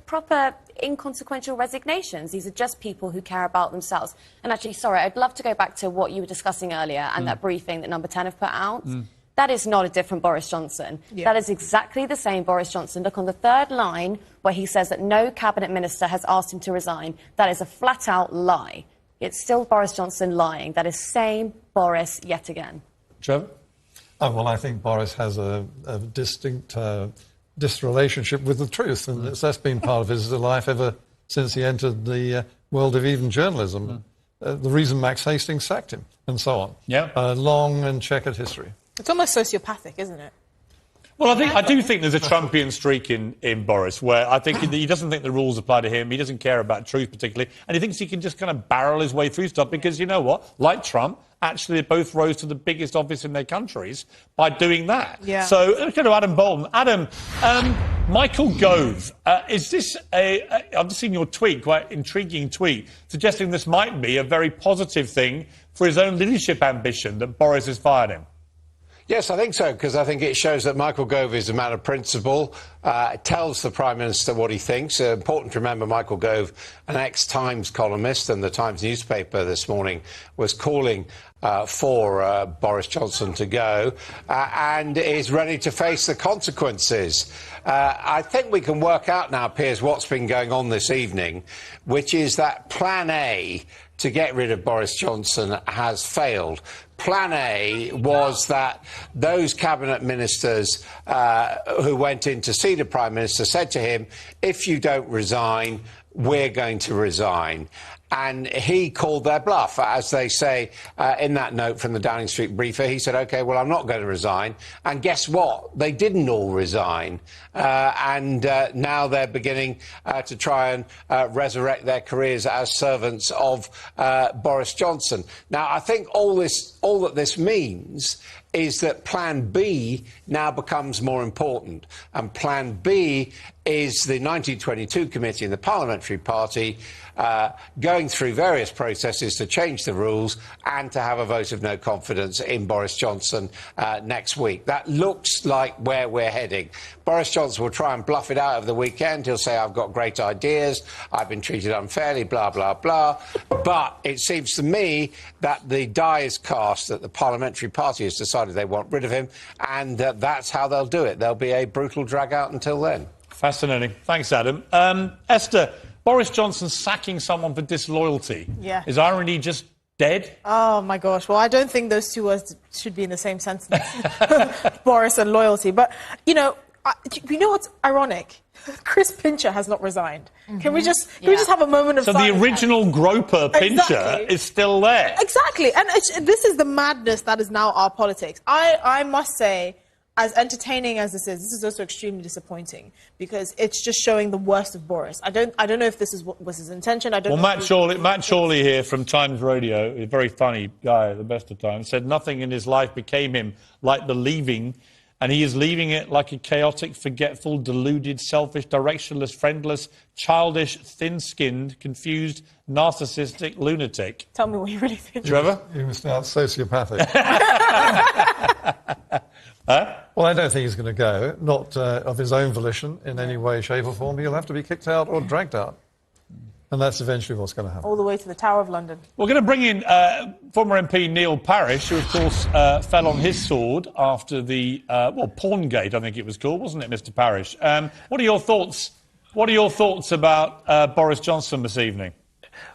proper inconsequential resignations. These are just people who care about themselves. And actually, sorry, I'd love to go back to what you were discussing earlier and that briefing that Number 10 have put out. That is not a different Boris Johnson. Yeah. That is exactly the same Boris Johnson. Look on the 3rd line where he says that no cabinet minister has asked him to resign. That is a flat-out lie. It's still Boris Johnson lying. That is same Boris yet again. Trevor? Oh, well, I think Boris has a distinct disrelationship with the truth, and that's been part of his life ever since he entered the world of even journalism. The reason Max Hastings sacked him, and so on. Yeah. Long and checkered history. It's almost sociopathic, isn't it? Well, I do think there's a Trumpian streak in Boris, where I think he doesn't think the rules apply to him. He doesn't care about truth particularly, and he thinks he can just kind of barrel his way through stuff because, you know what, like Trump, actually they both rose to the biggest office in their countries by doing that. Yeah. So let's go to Adam Bolton. Adam, Michael Gove, is this I've just seen your tweet, quite intriguing tweet, suggesting this might be a very positive thing for his own leadership ambition that Boris has fired him. Yes, I think so, because I think it shows that Michael Gove is a man of principle, tells the Prime Minister what he thinks. Important to remember Michael Gove, an ex-Times columnist, and the Times newspaper this morning was calling for Boris Johnson to go and is ready to face the consequences. I think we can work out now, Piers, what's been going on this evening, which is that Plan A to get rid of Boris Johnson has failed. Plan A was that those cabinet ministers who went in to see the Prime Minister said to him, if you don't resign, we're going to resign. And he called their bluff. As they say in that note from the Downing Street briefer, he said, OK, well, I'm not going to resign. And guess what? They didn't all resign. And now they're beginning to try and resurrect their careers as servants of Boris Johnson. Now, I think all that this means is that Plan B now becomes more important. And Plan B is the 1922 committee in the Parliamentary Party going through various processes to change the rules and to have a vote of no confidence in Boris Johnson next week. That looks like where we're heading. Boris Johnson will try and bluff it out over the weekend. He'll say, I've got great ideas, I've been treated unfairly, blah, blah, blah. But it seems to me that the die is cast, that the Parliamentary Party has decided they want rid of him, and that's how they'll do it. There'll be a brutal drag-out until then. Fascinating. Thanks, Adam. Esther, Boris Johnson sacking someone for disloyalty. Yeah. Is irony just dead? Oh, my gosh. Well, I don't think those two words should be in the same sentence, Boris and loyalty. But, you know what's ironic? Chris Pincher has not resigned. Can we just have a moment of silence? So the original groper Pincher is still there. Exactly. And this is the madness that is now our politics. I must say, as entertaining as this is also extremely disappointing because it's just showing the worst of Boris. I don't know if this was his intention. I don't know. Matt Chorley here from Times Radio, a very funny guy at the best of times, said nothing in his life became him like the leaving, and he is leaving it like a chaotic, forgetful, deluded, selfish, directionless, friendless, childish, thin-skinned, confused, narcissistic lunatic. Tell me what you really think. Trevor? You must out sociopathic. Well, I don't think he's going to go, not of his own volition in any way, shape or form. He'll have to be kicked out or dragged out. And that's eventually what's going to happen. All the way to the Tower of London. We're going to bring in former MP Neil Parish, who, of course, fell on his sword after the, Porngate, I think it was called, wasn't it, Mr Parish? What are your thoughts? What are your thoughts about Boris Johnson this evening?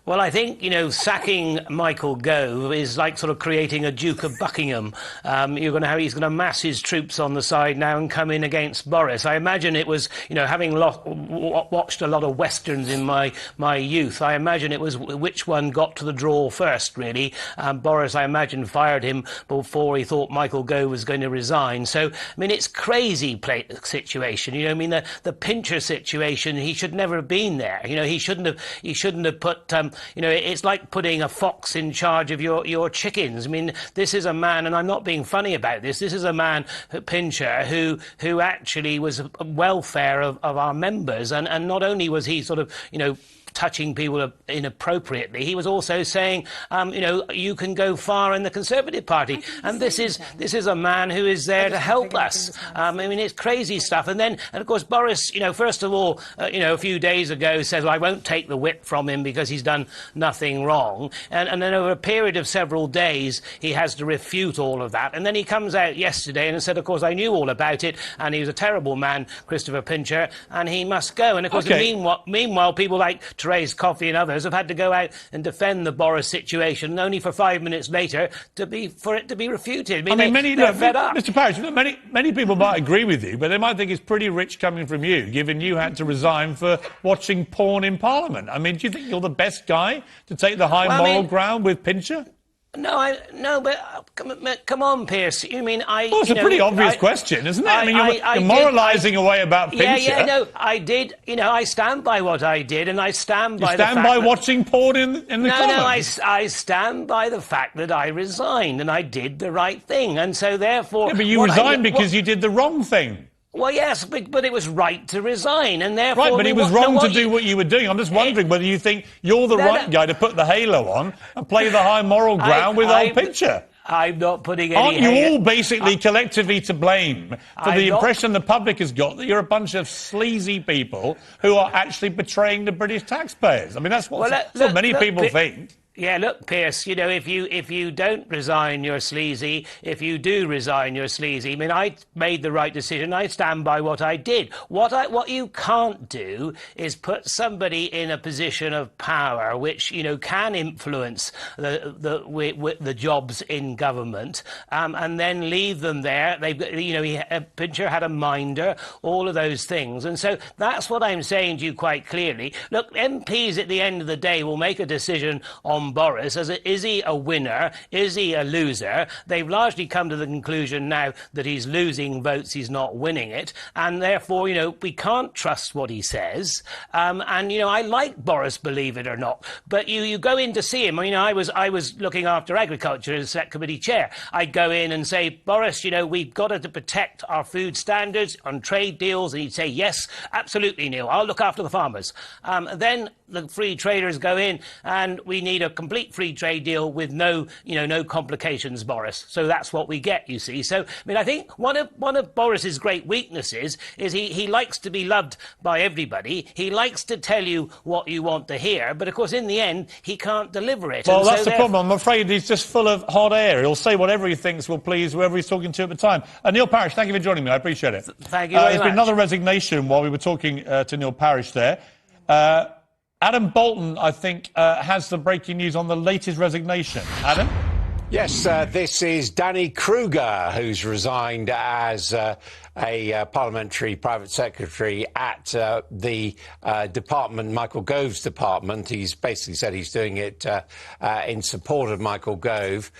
Well, I think, sacking Michael Gove is like sort of creating a Duke of Buckingham. He's going to mass his troops on the side now and come in against Boris. I imagine it was, having watched a lot of Westerns in my youth, I imagine it was which one got to the draw first, really. Boris, I imagine, fired him before he thought Michael Gove was going to resign. So, it's crazy situation. The Pincher situation, he should never have been there. He shouldn't have put... it's like putting a fox in charge of your chickens. This is a man, and I'm not being funny about this, this is a man, Pincher, who actually was welfare of our members, and not only was he sort of, touching people inappropriately, he was also saying, you can go far in the Conservative Party, and this is a man who is there to help us. It's crazy stuff. And of course, Boris, first of all, a few days ago says, well, I won't take the whip from him because he's done nothing wrong. And then over a period of several days, he has to refute all of that. And then he comes out yesterday and said, of course, I knew all about it, and he was a terrible man, Christopher Pincher, and he must go. And of course, meanwhile, people like Therese Coffey and others have had to go out and defend the Boris situation, and only for 5 minutes later for it to be refuted. They're fed up. Mr Parish, many people might agree with you, but they might think it's pretty rich coming from you, given you had to resign for watching porn in Parliament. Do you think you're the best guy to take the high moral ground with Pincher? No, but come on, Piers. You mean I? Well, it's a pretty obvious question, isn't it? I mean, you're moralising away about Pincher. Yeah, no, I did. I stand by what I did, and I stand by. You stand by watching porn in the Commons? No, I stand by the fact that I resigned and I did the right thing, and so therefore. Yeah, but you resigned because you did the wrong thing. Well, yes, but it was right to resign, and therefore... Right, but it was wrong to do what you were doing. I'm just wondering whether you think you're the right guy to put the halo on and play the high moral ground with old Pincher. I'm not putting any... Aren't you all basically collectively to blame for the impression the public has got that you're a bunch of sleazy people who are actually betraying the British taxpayers? I mean, that's what many people think. Yeah, look, Piers, if you don't resign, you're sleazy. If you do resign, you're sleazy. I mean, I made the right decision. I stand by what I did. What you can't do is put somebody in a position of power which, can influence the jobs in government, and then leave them there. Pincher had a minder, all of those things. And so that's what I'm saying to you quite clearly. Look, MPs at the end of the day will make a decision on Boris as is he a winner, is he a loser? They've largely come to the conclusion now that he's losing votes, he's not winning it, and therefore we can't trust what he says. And I like Boris, believe it or not, but you go in to see him. I was looking after agriculture as Select Committee Chair. I'd go in and say, Boris, we've got to protect our food standards on trade deals, and he'd say, yes, absolutely, Neil, I'll look after the farmers. Then the free traders go in, and we need a complete free trade deal with no complications, Boris. So that's what we get, you see. So, I think one of Boris's great weaknesses is he likes to be loved by everybody. He likes to tell you what you want to hear, but of course, in the end, he can't deliver it. Well, that's the problem. I'm afraid he's just full of hot air. He'll say whatever he thinks will please whoever he's talking to at the time. Neil Parish, thank you for joining me. I appreciate it. Thank you very much. There's been another resignation while we were talking to Neil Parish there. Adam Bolton, I think, has the breaking news on the latest resignation. Adam? Yes, this is Danny Kruger, who's resigned as a parliamentary private secretary at the department, Michael Gove's department. He's basically said he's doing it in support of Michael Gove.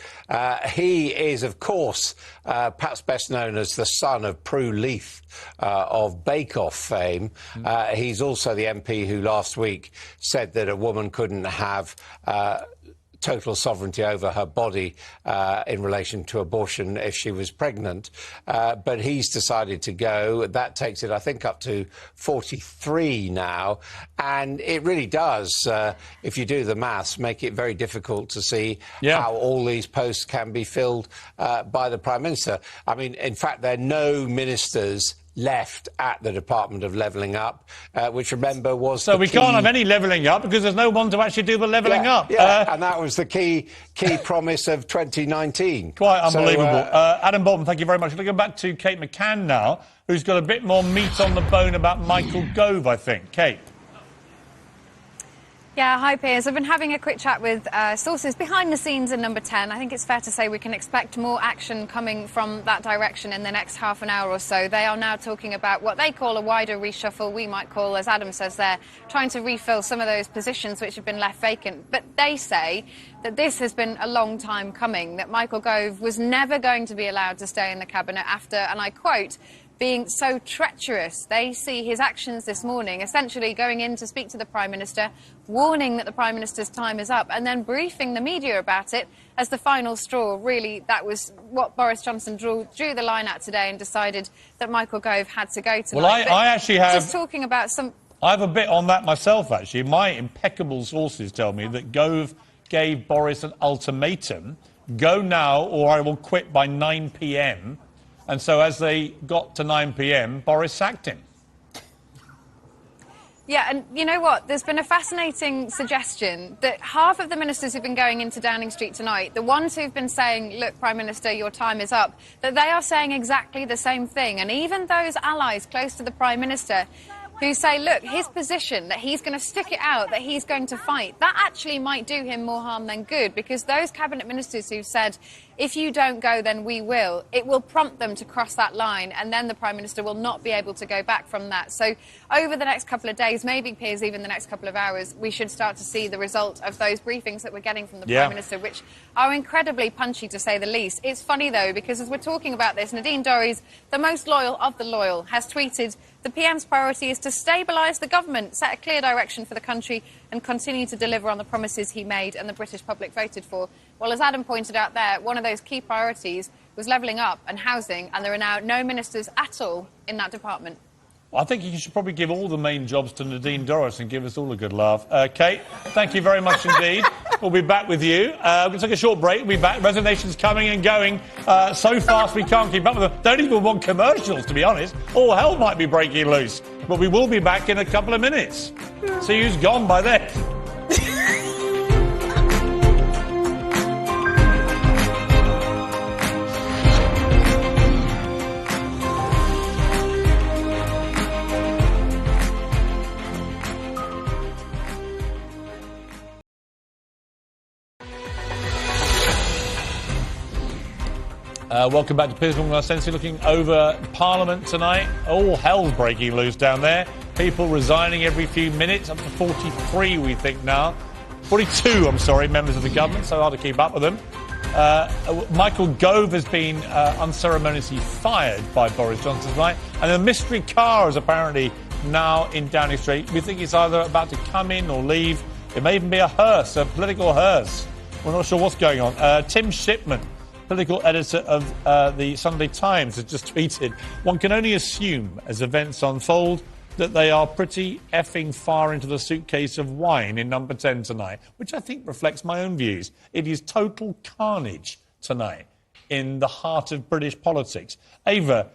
He is, of course, perhaps best known as the son of Prue Leith of Bake Off fame. He's also the MP who last week said that a woman couldn't have total sovereignty over her body in relation to abortion if she was pregnant. But he's decided to go. That takes it, I think, up to 43 now. And it really does, if you do the maths, make it very difficult to see how all these posts can be filled by the Prime Minister. I mean, in fact, there are no ministers left at the Department of Levelling Up, which, remember, was so we can't have any levelling up because there's no one to actually do the levelling up. And that was the key promise of 2019. Quite unbelievable. Adam Bolton, thank you very much. Looking back to Kate McCann now, who's got a bit more meat on the bone about Michael Gove, I think. Kate. Yeah, hi Piers. I've been having a quick chat with sources behind the scenes in Number 10. I think it's fair to say we can expect more action coming from that direction in the next half an hour or so. They are now talking about what they call a wider reshuffle. We might call, as Adam says there, trying to refill some of those positions which have been left vacant. But they say that this has been a long time coming, that Michael Gove was never going to be allowed to stay in the Cabinet after, and I quote, being so treacherous. They see his actions this morning, essentially going in to speak to the Prime Minister, warning that the Prime Minister's time is up, and then briefing the media about it as the final straw. Really, that was what Boris Johnson drew the line at today and decided that Michael Gove had to go tonight. Well, I actually have... Just talking about some... I have a bit on that myself, actually. My impeccable sources tell me that Gove gave Boris an ultimatum, go now or I will quit by 9 p.m, and so as they got to 9 p.m, Boris sacked him. Yeah, and you know what? There's been a fascinating suggestion that half of the ministers who've been going into Downing Street tonight, the ones who've been saying, look, Prime Minister, your time is up, that they are saying exactly the same thing. And even those allies close to the Prime Minister who say, look, his position, that he's going to stick it out, that he's going to fight, that actually might do him more harm than good, because those cabinet ministers who said if you don't go, then we will. It will prompt them to cross that line, and then the Prime Minister will not be able to go back from that. So over the next couple of days, maybe, Piers, even the next couple of hours, we should start to see the result of those briefings that we're getting from the Prime Minister, which are incredibly punchy, to say the least. It's funny, though, because as we're talking about this, Nadine Dorries, the most loyal of the loyal, has tweeted, "The PM's priority is to stabilise the government, set a clear direction for the country and continue to deliver on the promises he made and the British public voted for." Well, as Adam pointed out there, one of those key priorities was levelling up and housing, and there are now no ministers at all in that department. Well, I think you should probably give all the main jobs to Nadine Dorries and give us all a good laugh. Kate, thank you very much indeed. We'll be back with you. We're going to take a short break. We'll be back. Resignations coming and going so fast we can't keep up with them. Don't even want commercials, to be honest. All hell might be breaking loose. But we will be back in a couple of minutes. See who's gone by then. Welcome back to Piers from Uncensored. Looking over Parliament tonight. All hell's breaking loose down there. People resigning every few minutes. Up to 43, we think now. 42, I'm sorry, members of the government. So hard to keep up with them. Michael Gove has been unceremoniously fired by Boris Johnson tonight. And a mystery car is apparently now in Downing Street. We think it's either about to come in or leave. It may even be a hearse, a political hearse. We're not sure what's going on. Tim Shipman, political editor of the Sunday Times, has just tweeted, "One can only assume, as events unfold, that they are pretty effing far into the suitcase of wine in number 10 tonight," which I think reflects my own views. It is total carnage tonight in the heart of British politics. Ava,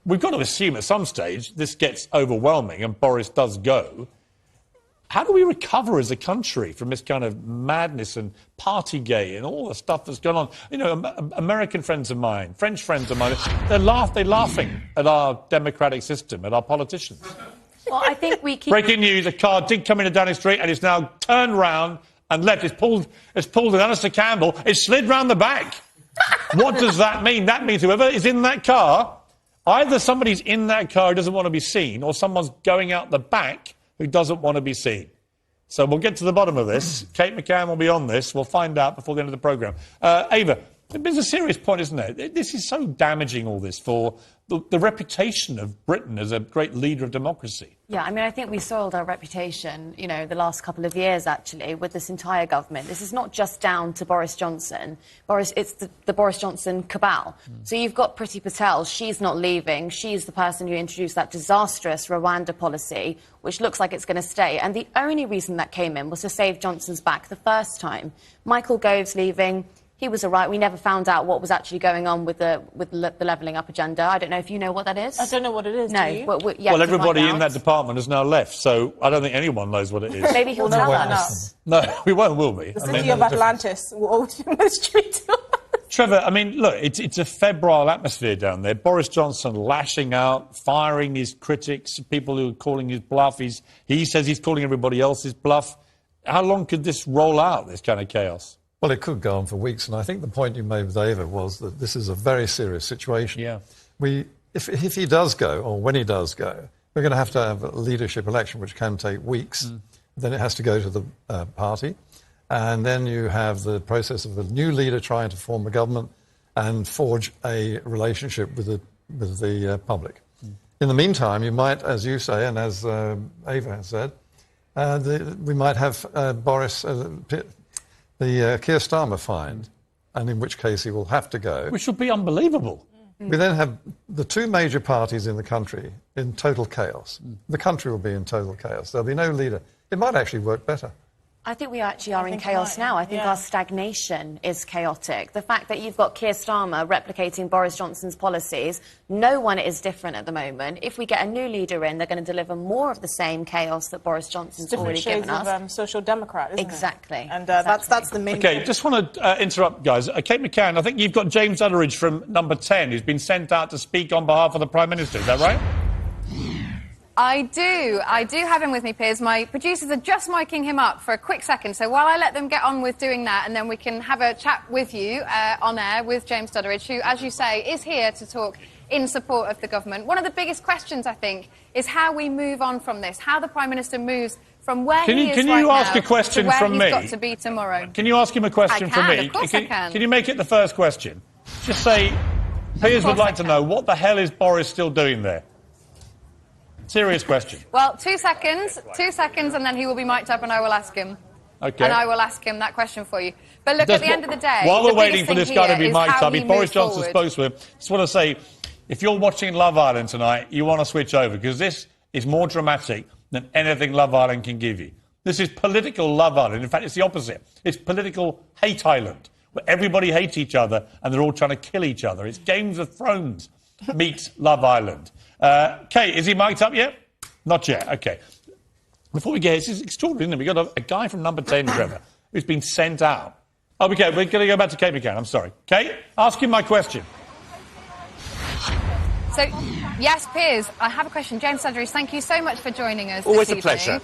we've got to assume at some stage this gets overwhelming and Boris does go. How do we recover as a country from this kind of madness and partygate and all the stuff that's going on? You know, American friends of mine, French friends of mine, they're laughing at our democratic system, at our politicians. Well, I think we keep... Breaking news, a car did come into Downing Street and it's now turned round and left. It's pulled an Alistair Campbell. It's slid round the back. What does that mean? That means whoever is in that car, either somebody's in that car who doesn't want to be seen or someone's going out the back who doesn't want to be seen. So we'll get to the bottom of this. Kate McCann will be on this. We'll find out before the end of the programme. Ava, it's a serious point, isn't it? This is so damaging, all this, for the reputation of Britain as a great leader of democracy. Yeah, I mean, I think we soiled our reputation, you know, the last couple of years, actually, with this entire government. This is not just down to Boris Johnson. It's the Boris Johnson cabal. So you've got Priti Patel. She's not leaving. She's the person who introduced that disastrous Rwanda policy, which looks like it's going to stay. And the only reason that came in was to save Johnson's back the first time. Michael Gove's leaving. He was all right. We never found out what was actually going on with the levelling up agenda. I don't know if you know what that is. I don't know what it is. No. Do you? Well, everybody in that department has now left, so I don't think anyone knows what it is. Maybe he'll tell us. No, we won't, will we? The city of Atlantis will always be mystery to us. Trevor, I mean, look, it's a febrile atmosphere down there. Boris Johnson lashing out, firing his critics, people who are calling his bluff. He says he's calling everybody else's bluff. How long could this roll out, this kind of chaos? Well, it could go on for weeks, and I think the point you made with Ava was that this is a very serious situation. Yeah. If he does go, or when he does go, we're going to have a leadership election, which can take weeks. Then it has to go to the party, and then you have the process of a new leader trying to form a government and forge a relationship with the public. In the meantime, you might, as you say, and as Ava has said, we might have Boris... the Keir Starmer find, and in which case he will have to go. Which would be unbelievable. We then have the two major parties in the country in total chaos. The country will be in total chaos. There'll be no leader. It might actually work better. I think we actually are in chaos now. I think our stagnation is chaotic. The fact that you've got Keir Starmer replicating Boris Johnson's policies, no one is different at the moment. If we get a new leader in, they're going to deliver more of the same chaos that Boris Johnson's already given us. Different shades of social democrat, isn't exactly. it? And that's the main Okay, thing. just want to interrupt, guys. Kate McCann, I think you've got James Utteridge from number 10, who's been sent out to speak on behalf of the Prime Minister. Is that right? I do have him with me, Piers. My producers are just miking him up for a quick second. So while I let them get on with doing that, and then we can have a chat with you on air with James Stutteridge, who, as you say, is here to talk in support of the government. One of the biggest questions, I think, is how we move on from this, how the Prime Minister moves from where he is right now to where he's got to be tomorrow. Can you ask him a question from me? Of course I can. Can you make it the first question? Just say, Piers would like to know, what the hell is Boris still doing there? Serious question. Well, 2 seconds, and then he will be mic'd up and I will ask him. Okay. And I will ask him that question for you. But look, at the end of the day... While we're waiting for this guy to be mic'd up, if Boris Johnson spoke to him, just want to say, if you're watching Love Island tonight, you want to switch over, because this is more dramatic than anything Love Island can give you. This is political Love Island. In fact, it's the opposite. It's political Hate Island, where everybody hates each other and they're all trying to kill each other. It's Games of Thrones meets Love Island. Kate, is he mic'd up yet? Not yet. OK. Before we get, this is extraordinary, isn't it? We've got a guy from number 10, Trevor, who's been sent out. Oh, okay, we're going to go back to Kate McCann. I'm sorry. Kate, ask him my question. So, yes, Piers, I have a question. James Stutteridge, thank you so much for joining us Always this a pleasure.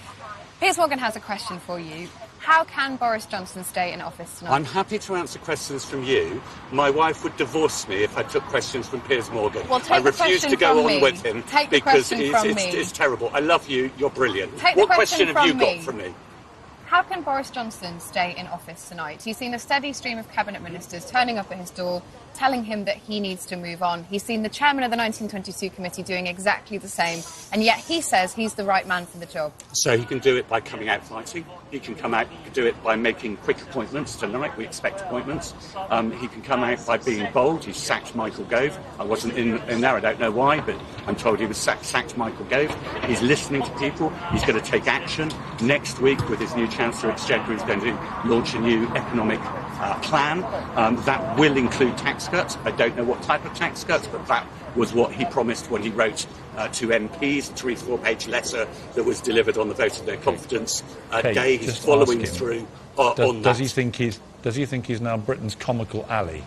Piers Morgan has a question for you. How can Boris Johnson stay in office tonight? I'm happy to answer questions from you. My wife would divorce me if I took questions from Piers Morgan. Well, take I the refuse question to go from on me. with him Take the because question from me. it's terrible. I love you. You're brilliant. Take the What question have you from got me. from me? How can Boris Johnson stay in office tonight? He's seen a steady stream of cabinet ministers turning up at his door, telling him that he needs to move on. He's seen the chairman of the 1922 committee doing exactly the same, and yet he says he's the right man for the job. So he can do it by coming out fighting. He can come out, he can do it by making quick appointments. Tonight we expect appointments. He can come out by being bold. He sacked Michael Gove. I wasn't in there, I don't know why, but I'm told he was sacked Michael Gove. He's listening to people. He's going to take action. Next week, with his new Chancellor Exchequer, he's going to launch a new economic plan that will include tax cuts. I don't know what type of tax cuts, but that was what he promised when he wrote to MPs, a 3-4-page letter that was delivered on the vote of their confidence day. He's following through on that. Does he think he's now Britain's comical ally?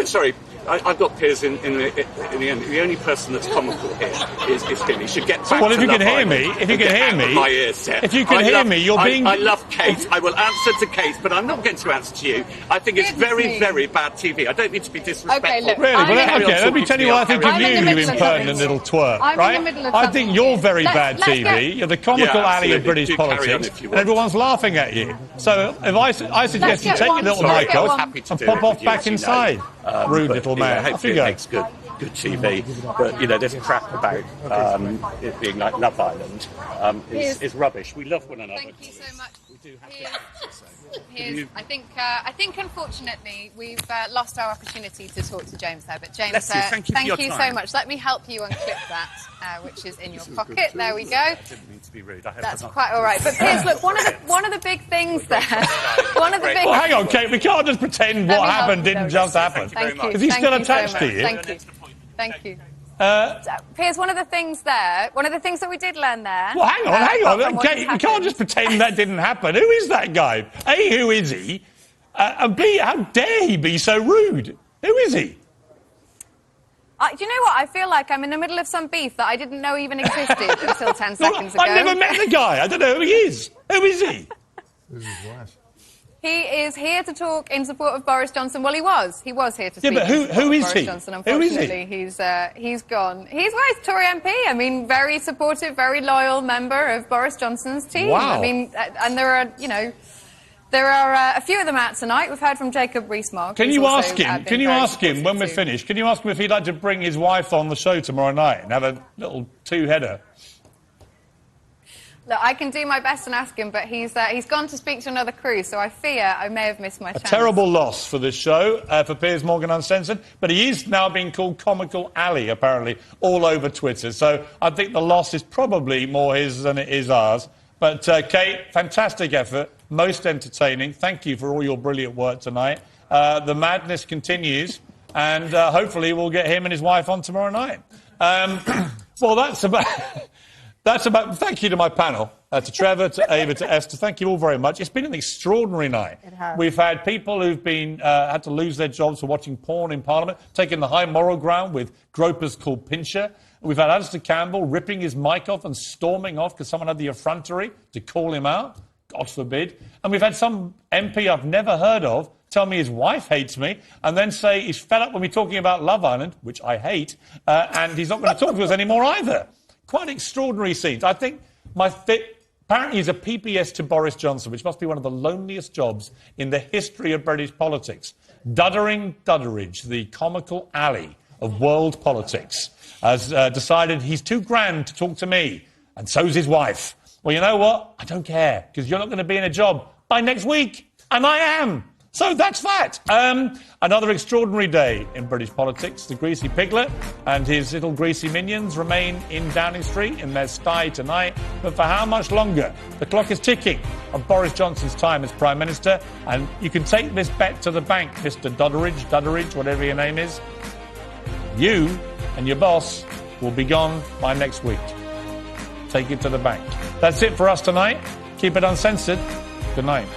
Sorry, I've got Piers in the end. The only person that's comical here is him. He should get back well, to if you Love can hear Island me, if you can hear me, my ears set. if you can hear me, you're being. I love Kate. I will answer to Kate, but I'm not going to answer to you. I think it's very, very bad TV. I don't need to be disrespectful. Okay, look, really? Let me tell you what I think of you, you impertinent little twerp. I'm in the middle of I think you're very bad let's TV. You're the comical alley of British politics, and everyone's laughing at you. So if I suggest you take your little mic off and pop off back inside, rude little man. Off you go. Good TV, but this crap about it being like Love Island is rubbish. We love one another. Thank you so much. We do have Piers, I think unfortunately we've lost our opportunity to talk to James there. But James, thank you so much. Let me help you unclip that, which is in your pocket. There we go. I didn't mean to be rude. That's quite all right. But Piers, look, one of the big things there. One of the big. Well, hang on, Kate. We can't just pretend what happened didn't just happen. Thank you. Is he still attached to you? Thank you. Thank you. Piers, one of the things that we did learn there... Well, hang on. Kate, you can't just pretend that didn't happen. Who is that guy? A, who is he? And B, how dare he be so rude? Who is he? Do you know what? I feel like I'm in the middle of some beef that I didn't know even existed until 10 seconds ago. I've never met the guy. I don't know who he is. Who is he? This is his wife. He is here to talk in support of Boris Johnson. Well, he was here to speak. Yeah, but who is he? Johnson. Unfortunately, he's gone. He's Tory MP. I mean, very supportive, very loyal member of Boris Johnson's team. Wow. I mean, and there are a few of them out tonight. We've heard from Jacob Rees-Mogg. Can you ask him when we're finished? Can you ask him if he'd like to bring his wife on the show tomorrow night and have a little two-header? Look, I can do my best and ask him, but he's gone to speak to another crew, so I fear I may have missed my chance. A terrible loss for this show, for Piers Morgan Uncensored, but he is now being called Comical Alley, apparently, all over Twitter. So I think the loss is probably more his than it is ours. But, Kate, fantastic effort, most entertaining. Thank you for all your brilliant work tonight. The madness continues, and hopefully we'll get him and his wife on tomorrow night. Well, that's about... Thank you to my panel, to Trevor, to Ava, to Esther. Thank you all very much. It's been an extraordinary night. It has. We've had people who've been had to lose their jobs for watching porn in Parliament, taking the high moral ground with gropers called Pincher. We've had Alistair Campbell ripping his mic off and storming off because someone had the effrontery to call him out. God forbid. And we've had some MP I've never heard of tell me his wife hates me and then say he's fed up when we're talking about Love Island, which I hate, and he's not going to talk to us anymore either. Quite extraordinary scenes. I think apparently he's a PPS to Boris Johnson, which must be one of the loneliest jobs in the history of British politics. Duddering Dudderidge, the comical alley of world politics, has decided he's too grand to talk to me, and so's his wife. Well, you know what? I don't care, because you're not going to be in a job by next week, and I am. So that's that. Another extraordinary day in British politics. The Greasy Piglet and his little greasy minions remain in Downing Street in their sty tonight. But for how much longer? The clock is ticking on Boris Johnson's time as Prime Minister. And you can take this bet to the bank, Mr. Dudderidge, whatever your name is. You and your boss will be gone by next week. Take it to the bank. That's it for us tonight. Keep it uncensored. Good night.